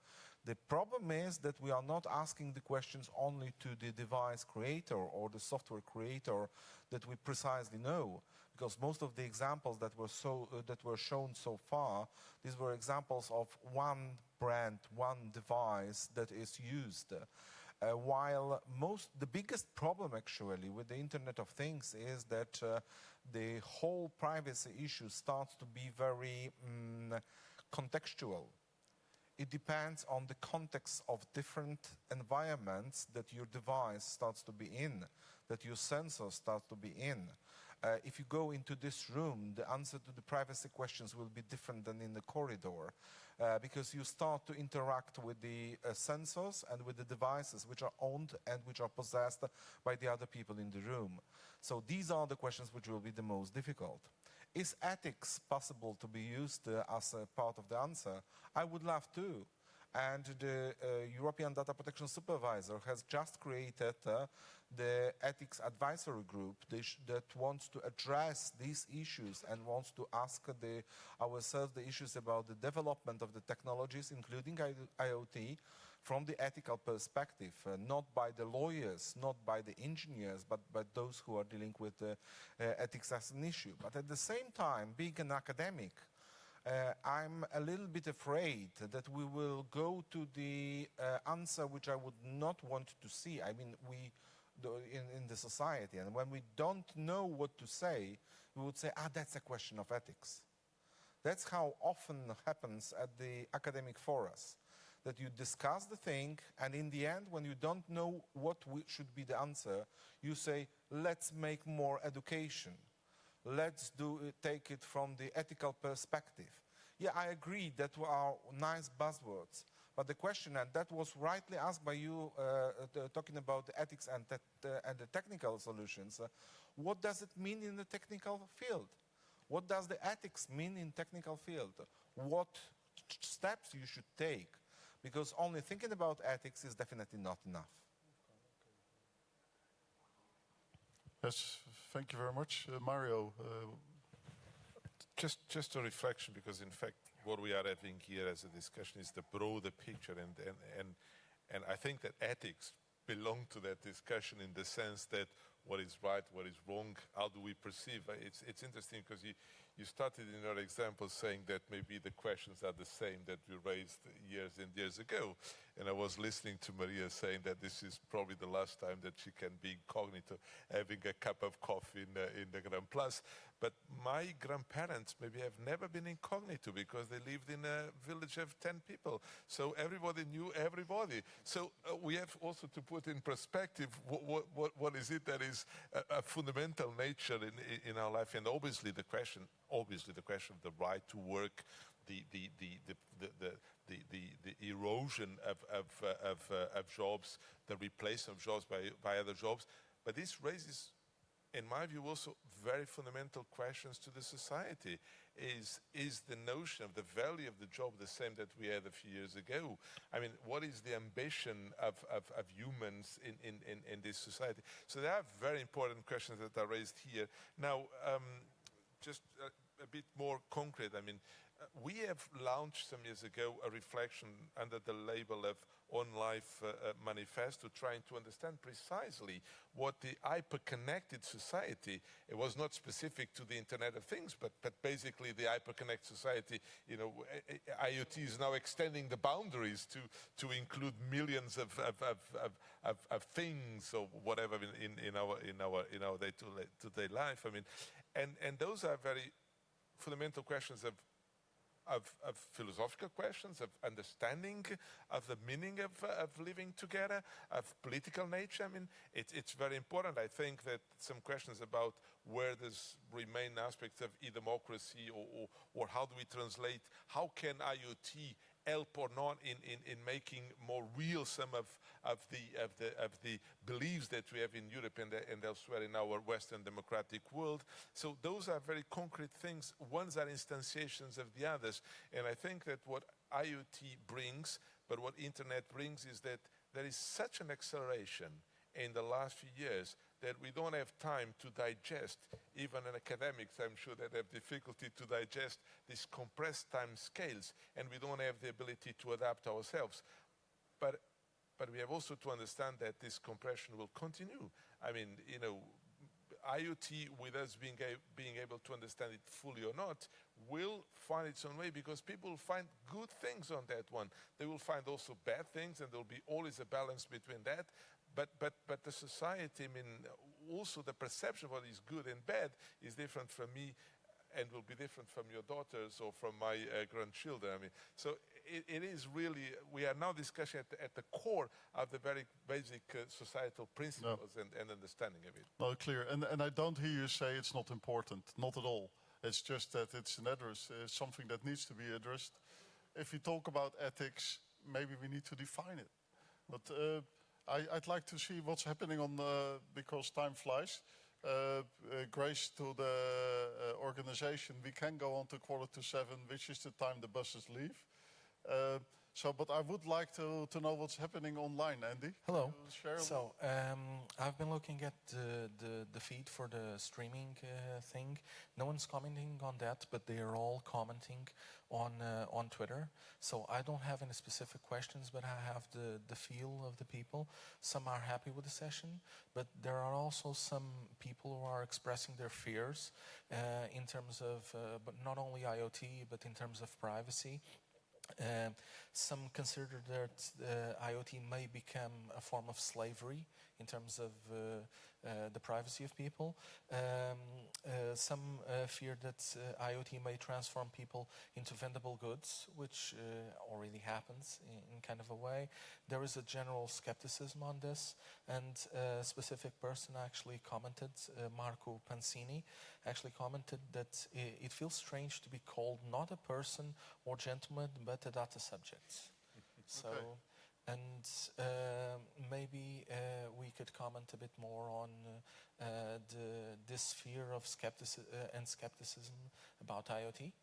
The problem is that we are not asking the questions only to the device creator or the software creator that we precisely know, because most of the examples that were shown so far, these were examples of one brand, one device that is used. While the biggest problem actually with the Internet of Things is that the whole privacy issue starts to be very contextual. It depends on the context of different environments that your device starts to be in, that your sensor starts to be in. If you go into this room, the answer to the privacy questions will be different than in the corridor, because you start to interact with the sensors and with the devices which are owned and which are possessed by the other people in the room. So these are the questions which will be the most difficult. Is ethics possible to be used as a part of the answer? I would love to. And the European Data Protection Supervisor has just created the ethics advisory group that wants to address these issues and wants to ask ourselves the issues about the development of the technologies, including IoT, from the ethical perspective, not by the lawyers, not by the engineers, but by those who are dealing with ethics as an issue. But at the same time, being an academic, I'm a little bit afraid that we will go to the answer which I would not want to see. I mean, in the society, and when we don't know what to say, we would say, that's a question of ethics. That's how often happens at the academic forums, that you discuss the thing, and in the end, when you don't know what should be the answer, you say, let's make more education. Let's take it from the ethical perspective. Yeah, I agree that are nice buzzwords, but the question, and that was rightly asked by you, talking about the ethics and the technical solutions, what does it mean in the technical field? What does the ethics mean in technical field? What steps you should take? Because only thinking about ethics is definitely not enough. Yes, thank you very much. Mario. Just a reflection, because in fact what we are having here as a discussion is the broader picture, and I think that ethics belong to that discussion in the sense that what is right, what is wrong, how do we perceive. It's interesting because you started in your example saying that maybe the questions are the same that we raised years and years ago. And I was listening to Maria saying that this is probably the last time that she can be incognito, having a cup of coffee in the Grand Place. But my grandparents maybe have never been incognito because they lived in a village of 10 people. So everybody knew everybody. So we have also to put in perspective what is it that is is a fundamental nature in our life, and obviously the question of the right to work, the erosion of jobs, the replacement of jobs by other jobs. But this raises, in my view, also very fundamental questions to the society. Is the notion of the value of the job the same that we had a few years ago? I mean, what is the ambition of humans in this society? So there are very important questions that are raised here. Now, just a bit more concrete, I mean, we have launched some years ago a reflection under the label of On Life Manifesto, trying to understand precisely what the hyper-connected society, it was not specific to the Internet of Things, but basically the hyper-connected society, you know, IoT is now extending the boundaries to include millions of things or whatever in our day-to-day life. I mean, and those are very fundamental questions of philosophical questions, of understanding of the meaning of living together, of political nature. I mean, it's very important. I think that some questions about where there's remain aspects of e-democracy or how do we translate, how can IoT help or not in making more real some of the beliefs that we have in Europe and elsewhere in our Western democratic world. So those are very concrete things. Ones are instantiations of the others. And I think that what IoT brings, but what Internet brings, is that there is such an acceleration in the last few years that we don't have time to digest. Even in academics, I'm sure that have difficulty to digest these compressed time scales, and we don't have the ability to adapt ourselves. But we have also to understand that this compression will continue. I mean, you know, IoT, with us being able to understand it fully or not, will find its own way, because people will find good things on that one. They will find also bad things, and there will be always a balance between that. But the society, I mean, also the perception of what is good and bad is different from me and will be different from your daughters or from my grandchildren. I mean, so it is really, we are now discussing at the core of the very basic societal principles and understanding of it. No, clear. And I don't hear you say it's not important, not at all. It's just that it's an address, something that needs to be addressed. If we talk about ethics, maybe we need to define it. But I'd like to see what's happening on, because time flies. Grace to the organization. We can go on to 6:45, which is the time the buses leave. But I would like to know what's happening online, Andy. Hello. Share so I've been looking at the feed for the streaming thing. No one's commenting on that, but they are all commenting on Twitter. So I don't have any specific questions, but I have the feel of the people. Some are happy with the session, but there are also some people who are expressing their fears in terms of, but not only IoT, but in terms of privacy. Some consider that IoT may become a form of slavery in terms of the privacy of people. Some fear that IoT may transform people into vendible goods, which already happens in kind of a way. There is a general skepticism on this, and a specific person actually commented, Marco Pansini, actually commented that it feels strange to be called not a person or gentleman, but a data subject. So. Okay. And maybe we could comment a bit more on this fear of skepticism about IoT.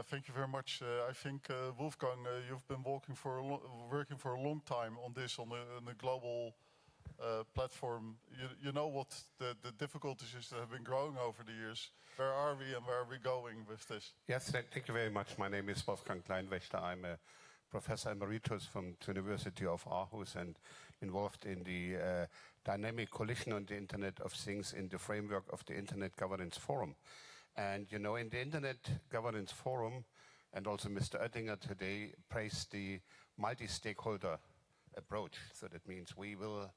Thank you very much. I think, Wolfgang, you've been working for a long time on this, on a global platform. You know what the difficulties is that have been growing over the years. Where are we and where are we going with this? Yes, thank you very much. My name is Wolfgang Kleinwächter. I'm a Professor Emeritus from the University of Aarhus and involved in the dynamic collision on the Internet of Things in the framework of the Internet Governance Forum. And you know, in the Internet Governance Forum, and also Mr. Oettinger today praised the multi-stakeholder approach. So that means we will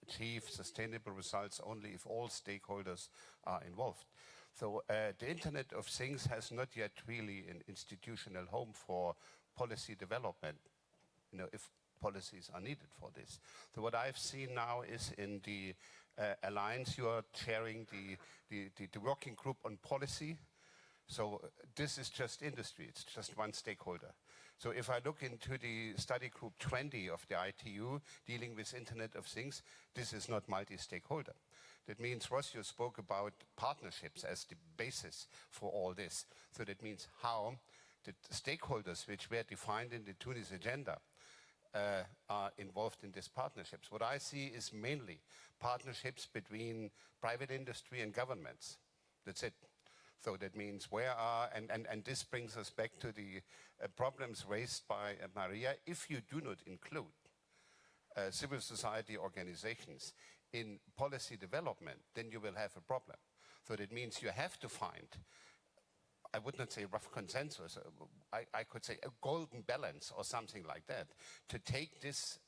achieve sustainable results only if all stakeholders are involved. So the Internet of Things has not yet really an institutional home for policy development, you know, if policies are needed for this. So what I've seen now is in the alliance. You are chairing the working group on policy. So this is just industry. It's just one stakeholder. So if I look into the study group 20 of the ITU dealing with Internet of Things, this is not multi-stakeholder. That means, Ross, you spoke about partnerships as the basis for all this. So that means how the stakeholders which were defined in the Tunis agenda are involved in these partnerships. What I see is mainly partnerships between private industry and governments. That's it. So that means and this brings us back to the problems raised by Maria. If you do not include civil society organizations in policy development, then you will have a problem. So that means you have to find, I would not say rough consensus, I could say a golden balance or something like that, to take these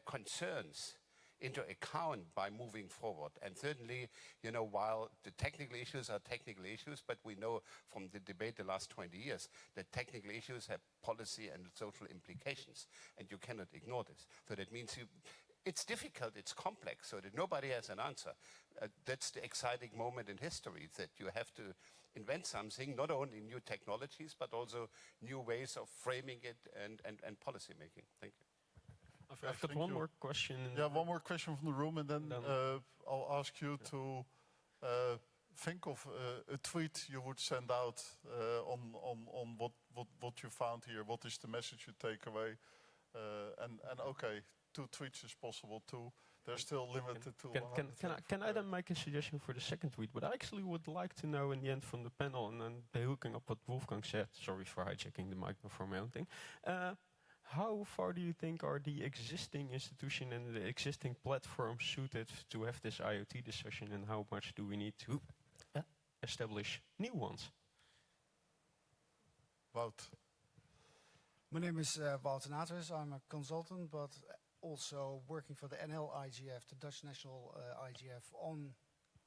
concerns into account by moving forward. And certainly, while the technical issues are technical issues, but we know from the debate the last 20 years that technical issues have policy and social implications, and you cannot ignore this. So that means it's difficult, it's complex, so that nobody has an answer. That's the exciting moment in history, that you have to invent something, not only new technologies, but also new ways of framing it and policy making. Thank you. I've got one more question. Yeah, one more question from the room, and then I'll ask you to think of a tweet you would send out on what you found here. What is the message you take away? And okay, 2 tweets is possible too. They're still limited to 100. Can I then make a suggestion for the second tweet? But I actually would like to know in the end from the panel, and then hooking up what Wolfgang said, sorry for hijacking the mic for my own thing, how far do you think are the existing institution and the existing platforms suited to have this IoT discussion, and how much do we need to establish new ones? Wout. My name is Wout Naters. I'm a consultant, but also working for the NL IGF, the Dutch National IGF, on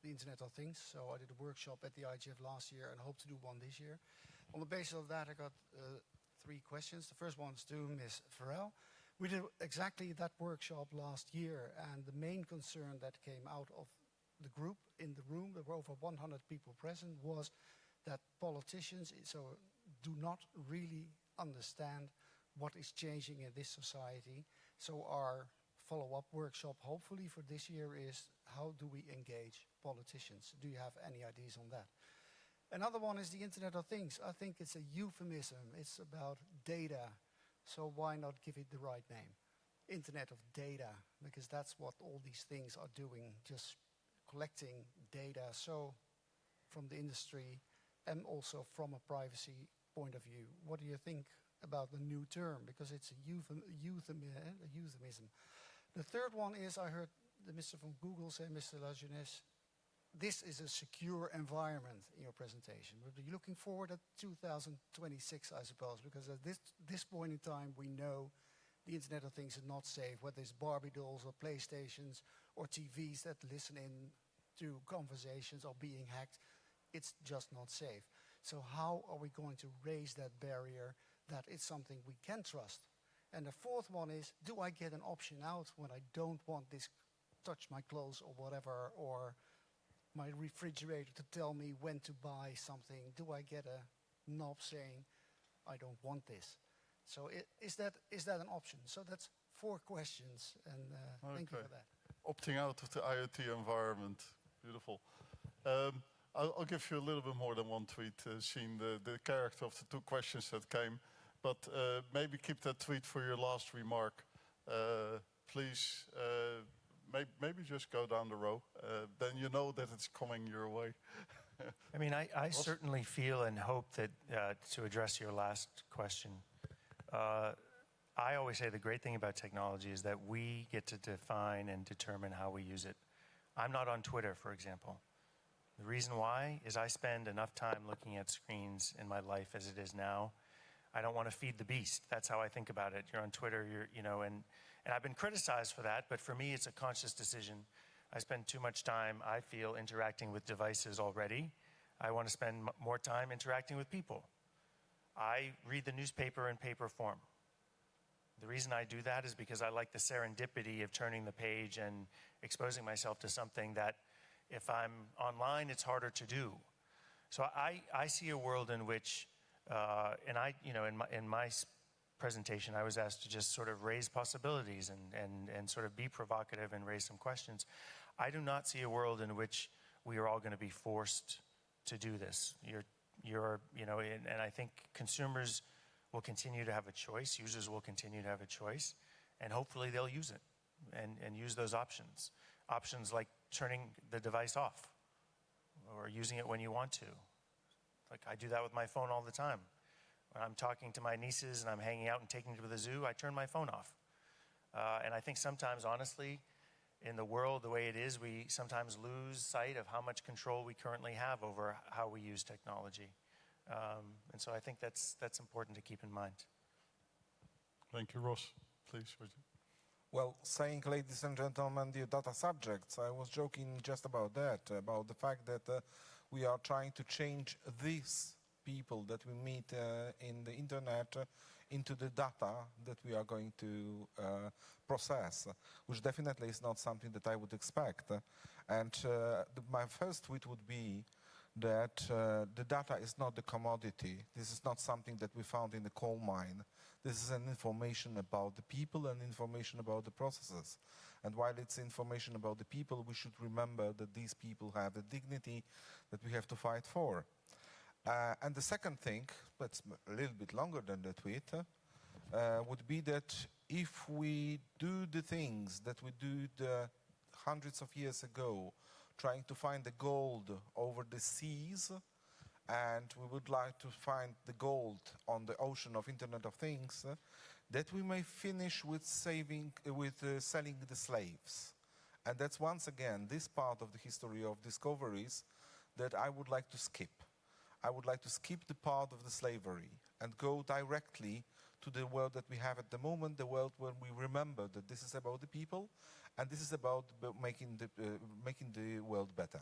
the Internet of Things. So I did a workshop at the IGF last year and hope to do one this year. On the basis of that, I got 3 questions. The first one is to Ms. Farrell. We did exactly that workshop last year, and the main concern that came out of the group in the room, there were over 100 people present, was that politicians do not really understand what is changing in this society. So our follow-up workshop, hopefully for this year, is how do we engage politicians? Do you have any ideas on that? Another one is the Internet of Things. I think it's a euphemism. It's about data. So why not give it the right name? Internet of Data, because that's what all these things are doing, just collecting data. So from the industry and also from a privacy point of view, what do you think about the new term? Because it's a euphemism. The third one is, I heard the Mr. from Google say, Mr. Lajeunesse, this is a secure environment in your presentation. But you're looking forward at 2026, I suppose, because at this point in time, we know the Internet of Things is not safe, whether it's Barbie dolls or PlayStations or TVs that listen in to conversations or being hacked. It's just not safe. So how are we going to raise that barrier that it's something we can trust? And the fourth one is, do I get an option out when I don't want this touch my clothes or whatever, or my refrigerator to tell me when to buy something? Do I get a knob saying, I don't want this? So is that an option? So that's 4 questions, and thank you for that. Opting out of the IoT environment, beautiful. I'll give you a little bit more than 1 tweet, seeing the character of the 2 questions that came. But maybe keep that tweet for your last remark. Please, maybe just go down the row. Then you know that it's coming your way. I mean, I certainly feel and hope that, to address your last question, I always say the great thing about technology is that we get to define and determine how we use it. I'm not on Twitter, for example. The reason why is I spend enough time looking at screens in my life as it is now. I don't want to feed the beast. That's how I think about it. You're on Twitter, and I've been criticized for that, but for me, it's a conscious decision. I spend too much time, I feel, interacting with devices already. I want to spend more time interacting with people. I read the newspaper in paper form. The reason I do that is because I like the serendipity of turning the page and exposing myself to something that if I'm online, it's harder to do. So I see a world in which, and in my presentation, I was asked to just sort of raise possibilities and sort of be provocative and raise some questions. I do not see a world in which we are all going to be forced to do this. And I think consumers will continue to have a choice, users will continue to have a choice, and hopefully they'll use it and use those options. Options like turning the device off or using it when you want to. Like I do that with my phone all the time. When I'm talking to my nieces and I'm hanging out and taking them to the zoo, I turn my phone off. And I think sometimes, honestly, in the world the way it is, we sometimes lose sight of how much control we currently have over how we use technology. And so I think that's important to keep in mind. Thank you, Ross. Please, would you? Well, saying, ladies and gentlemen, dear data subjects, I was joking just about that, about the fact that we are trying to change these people that we meet in the internet into the data that we are going to process, which definitely is not something that I would expect. And my first tweet would be that the data is not the commodity. This is not something that we found in the coal mine. This is an information about the people and information about the processes. And while it's information about the people, we should remember that these people have the dignity that we have to fight for. And the second thing, that's a little bit longer than the tweet, would be that if we do the things that we did hundreds of years ago, trying to find the gold over the seas, and we would like to find the gold on the ocean of Internet of Things, that we may finish with selling the slaves. And that's once again this part of the history of discoveries that I would like to skip. I would like to skip the part of the slavery and go directly to the world that we have at the moment, the world where we remember that this is about the people and this is about making the world better.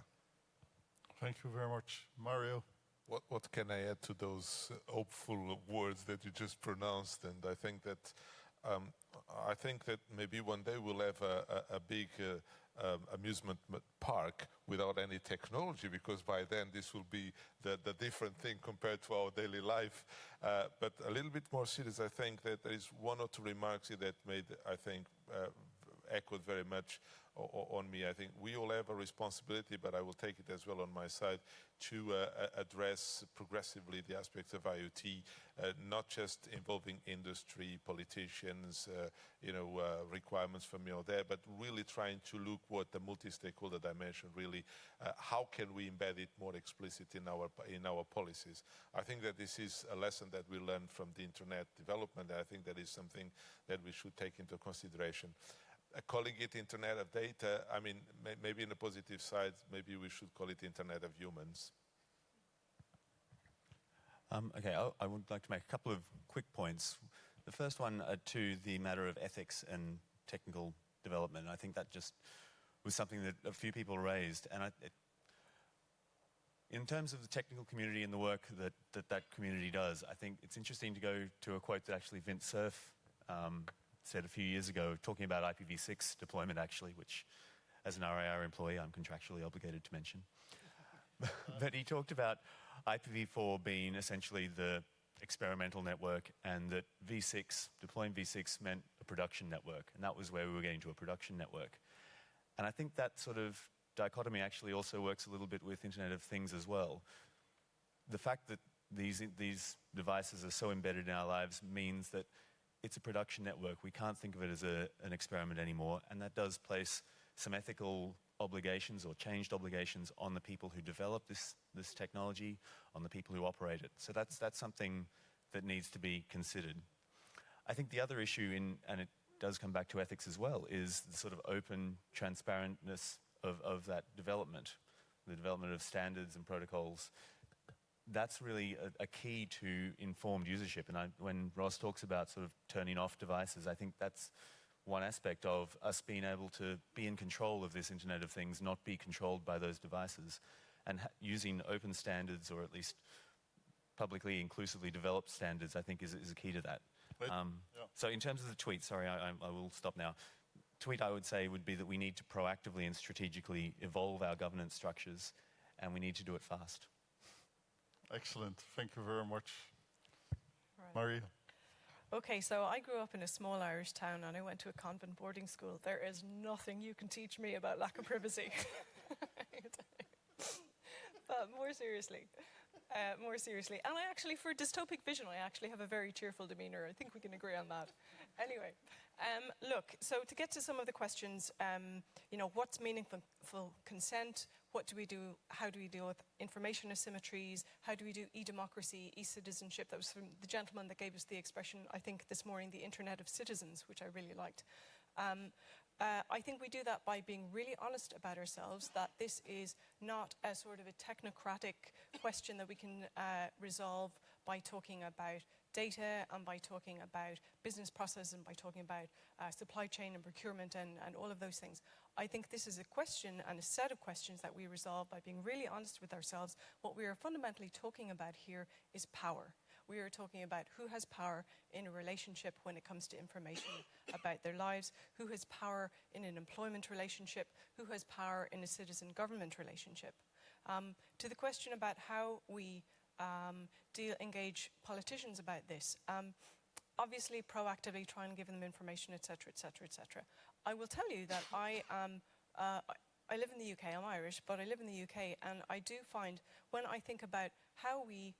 Thank you very much. Mario? What can I add to those hopeful words that you just pronounced? And I think that maybe one day we'll have a big amusement park without any technology, because by then this will be the different thing compared to our daily life. But a little bit more serious, I think that there is one or two remarks here that made, I think, echoed very much on me. I think we all have a responsibility, but I will take it as well on my side, to address progressively the aspects of IoT, not just involving industry, politicians, requirements from here or there, but really trying to look what the multi-stakeholder dimension really, how can we embed it more explicit in our policies. I think that this is a lesson that we learned from the internet development. I think that is something that we should take into consideration. Calling it Internet of Data, I mean, maybe in a positive side, maybe we should call it Internet of Humans. Okay, I would like to make a couple of quick points. The first one to the matter of ethics and technical development. I think that just was something that a few people raised. And in terms of the technical community and the work that community does, I think it's interesting to go to a quote that actually Vint Cerf said a few years ago, talking about IPv6 deployment actually, which as an RIR employee I'm contractually obligated to mention. But he talked about IPv4 being essentially the experimental network, and that deploying V6 meant a production network, and that was where we were getting to, a production network. And I think that sort of dichotomy actually also works a little bit with Internet of Things as well. The fact that these devices are so embedded in our lives means that it's a production network. We can't think of it as an experiment anymore, and that does place some ethical obligations or changed obligations on the people who develop this technology, on the people who operate it. So that's something that needs to be considered. I think the other issue, and it does come back to ethics as well, is the sort of open transparentness of that development, the development of standards and protocols. That's really a key to informed usership. And when Ross talks about sort of turning off devices, I think that's one aspect of us being able to be in control of this Internet of Things, not be controlled by those devices. And using open standards, or at least publicly inclusively developed standards, I think is a key to that. So in terms of the tweet, sorry, I will stop now. Tweet, I would say, would be that we need to proactively and strategically evolve our governance structures, and we need to do it fast. Excellent. Thank you very much. Right. Maria. Okay, so I grew up in a small Irish town and I went to a convent boarding school. There is nothing you can teach me about lack of privacy. But more seriously, and I actually, for dystopic vision, I actually have a very cheerful demeanour. I think we can agree on that. Anyway, look, so to get to some of the questions, what's meaningful consent? What do we do? How do we deal with information asymmetries? How do we do e-democracy, e-citizenship? That was from the gentleman that gave us the expression, I think, this morning, the Internet of Citizens, which I really liked. I think we do that by being really honest about ourselves, that this is not a sort of a technocratic question that we can resolve by talking about data and by talking about business process and by talking about supply chain and procurement and all of those things. I think this is a question and a set of questions that we resolve by being really honest with ourselves. What we are fundamentally talking about here is power. We are talking about who has power in a relationship when it comes to information about their lives, who has power in an employment relationship, who has power in a citizen-government relationship. To the question about how we engage politicians about this, obviously proactively try and give them information, etc., etc., etc. I will tell you that I live in the UK, I'm Irish, but I live in the UK, and I do find when I think about how we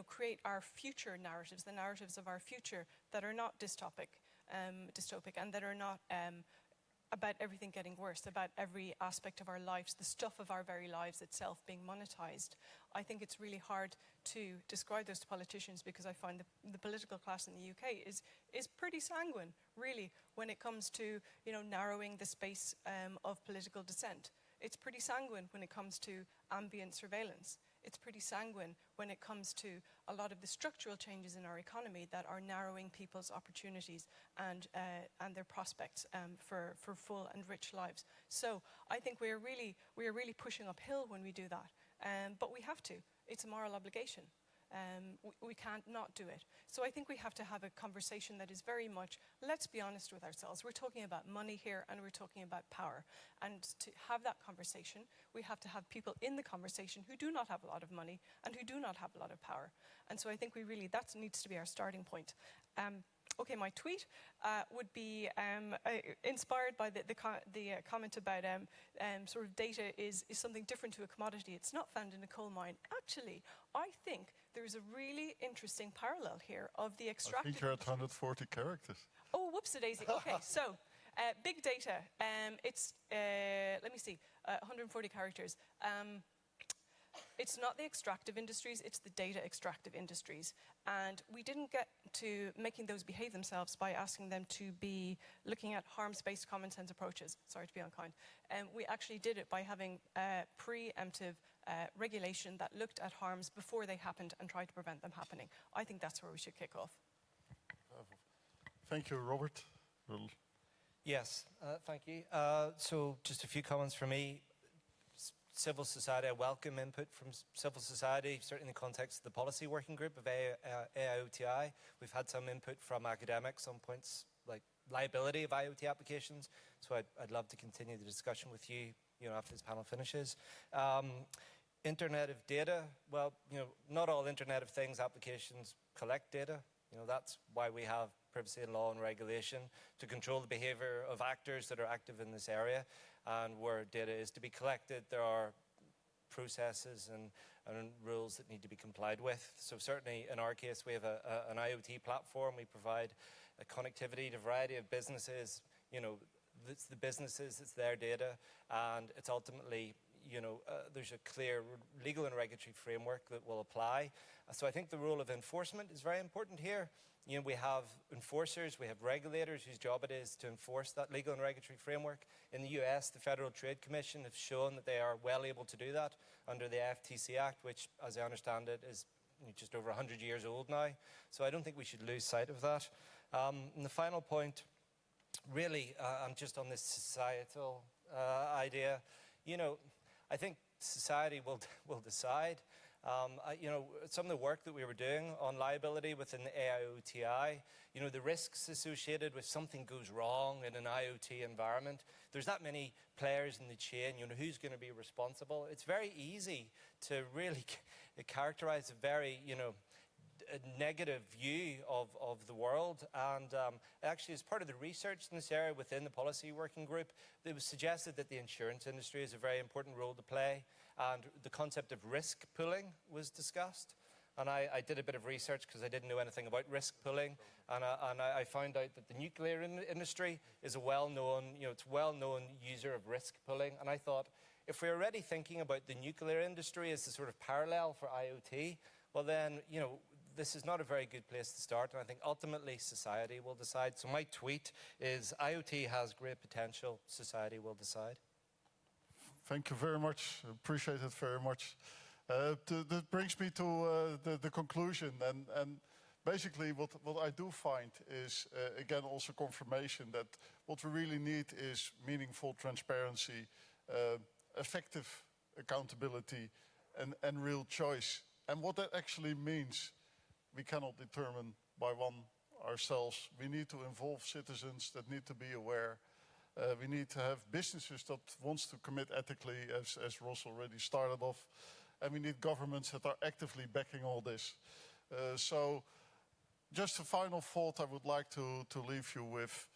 create our future narratives, the narratives of our future that are not dystopic, and that are not about everything getting worse, about every aspect of our lives, the stuff of our very lives itself being monetized. I think it's really hard to describe those to politicians because I find the political class in the UK is pretty sanguine, really, when it comes to narrowing the space of political dissent. It's pretty sanguine when it comes to ambient surveillance. It's pretty sanguine when it comes to a lot of the structural changes in our economy that are narrowing people's opportunities and their prospects for full and rich lives. So I think we are really pushing uphill when we do that, but we have to. It's a moral obligation. We can't not do it. So I think we have to have a conversation that is very much, let's be honest with ourselves. We're talking about money here and we're talking about power. And to have that conversation, we have to have people in the conversation who do not have a lot of money and who do not have a lot of power. And so I think that needs to be our starting point. Okay, my tweet would be inspired by the comment about sort of data is something different to a commodity. It's not found in a coal mine. Actually, I think there's a really interesting parallel here of the extractive... I think you're at 140 characters. Oh, whoops-a-daisy. Okay, so big data. It's, let me see, 140 characters. It's not the extractive industries, it's the data extractive industries. And we didn't get to making those behave themselves by asking them to be looking at harms-based common sense approaches. Sorry to be unkind. We actually did it by having preemptive regulation that looked at harms before they happened and tried to prevent them happening. I think that's where we should kick off. Thank you, Robert. Yes, thank you. So just a few comments from me. Civil society, I welcome input from civil society, certainly in the context of the policy working group of AIoTI. We've had some input from academics on points like liability of IoT applications. So I'd love to continue the discussion with you, after this panel finishes. Internet of data, well, not all Internet of Things applications collect data. That's why we have privacy and law and regulation to control the behavior of actors that are active in this area. And where data is to be collected, there are processes and rules that need to be complied with. So certainly in our case, we have an IoT platform. We provide a connectivity to a variety of businesses. It's the businesses, it's their data, and it's ultimately, there's a clear legal and regulatory framework that will apply. So I think the role of enforcement is very important here. We have enforcers, we have regulators whose job it is to enforce that legal and regulatory framework. In the US, the Federal Trade Commission have shown that they are well able to do that under the FTC Act, which, as I understand it, is just over 100 years old now. So I don't think we should lose sight of that. And the final point, really, I'm just on this societal idea. I think society will decide. Some of the work that we were doing on liability within the AIoTI, the risks associated with something goes wrong in an IoT environment. There's that many players in the chain, who's going to be responsible. It's very easy to really characterize a very, a negative view of the world. And actually, as part of the research in this area within the policy working group, it was suggested that the insurance industry has a very important role to play. And the concept of risk pooling was discussed. And I did a bit of research because I didn't know anything about risk pooling. And I found out that the nuclear industry is a well-known user of risk pooling. And I thought, if we're already thinking about the nuclear industry as the sort of parallel for IoT, well then, this is not a very good place to start. And I think ultimately society will decide. So my tweet is, IoT has great potential, society will decide. Thank you very much. Appreciate it very much. That brings me to the conclusion. And basically what I do find is, again, also confirmation that what we really need is meaningful transparency, effective accountability, and real choice. And what that actually means, we cannot determine by one ourselves. We need to involve citizens that need to be aware. We need to have businesses that wants to commit ethically, as Ross already started off. And we need governments that are actively backing all this. So just a final thought I would like to leave you with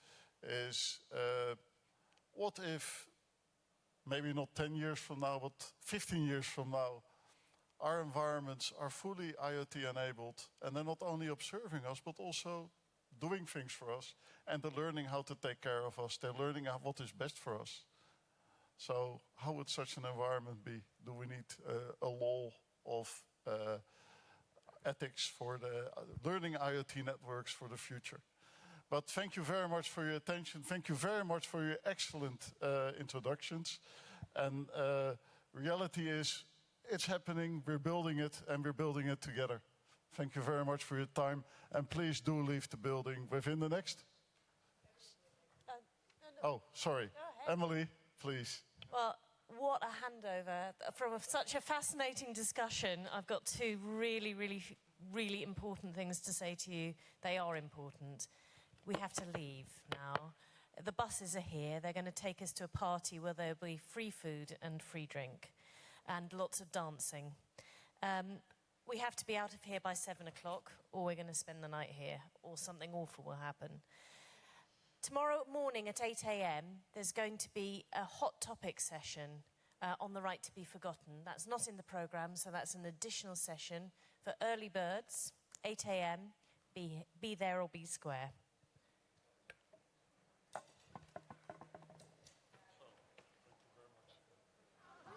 is, what if, maybe not 10 years from now, but 15 years from now, our environments are fully IoT enabled, and they're not only observing us, but also doing things for us, and they're learning how to take care of us. They're learning what is best for us. So how would such an environment be? Do we need a law of ethics for the learning IoT networks for the future? But thank you very much for your attention. Thank you very much for your excellent introductions. And reality is, it's happening, we're building it, and we're building it together. Thank you very much for your time, and please do leave the building within the next... Oh, sorry. Emily, please. Well, what a handover. From such a fascinating discussion, I've got two really, really, really important things to say to you. They are important. We have to leave now. The buses are here. They're going to take us to a party where there'll be free food and free drink and lots of dancing. We have to be out of here by 7 o'clock, or we're going to spend the night here, or something awful will happen. Tomorrow morning at 8 a.m, there's going to be a hot topic session on the right to be forgotten. That's not in the programme, so that's an additional session for early birds, 8 a.m, be there or be square.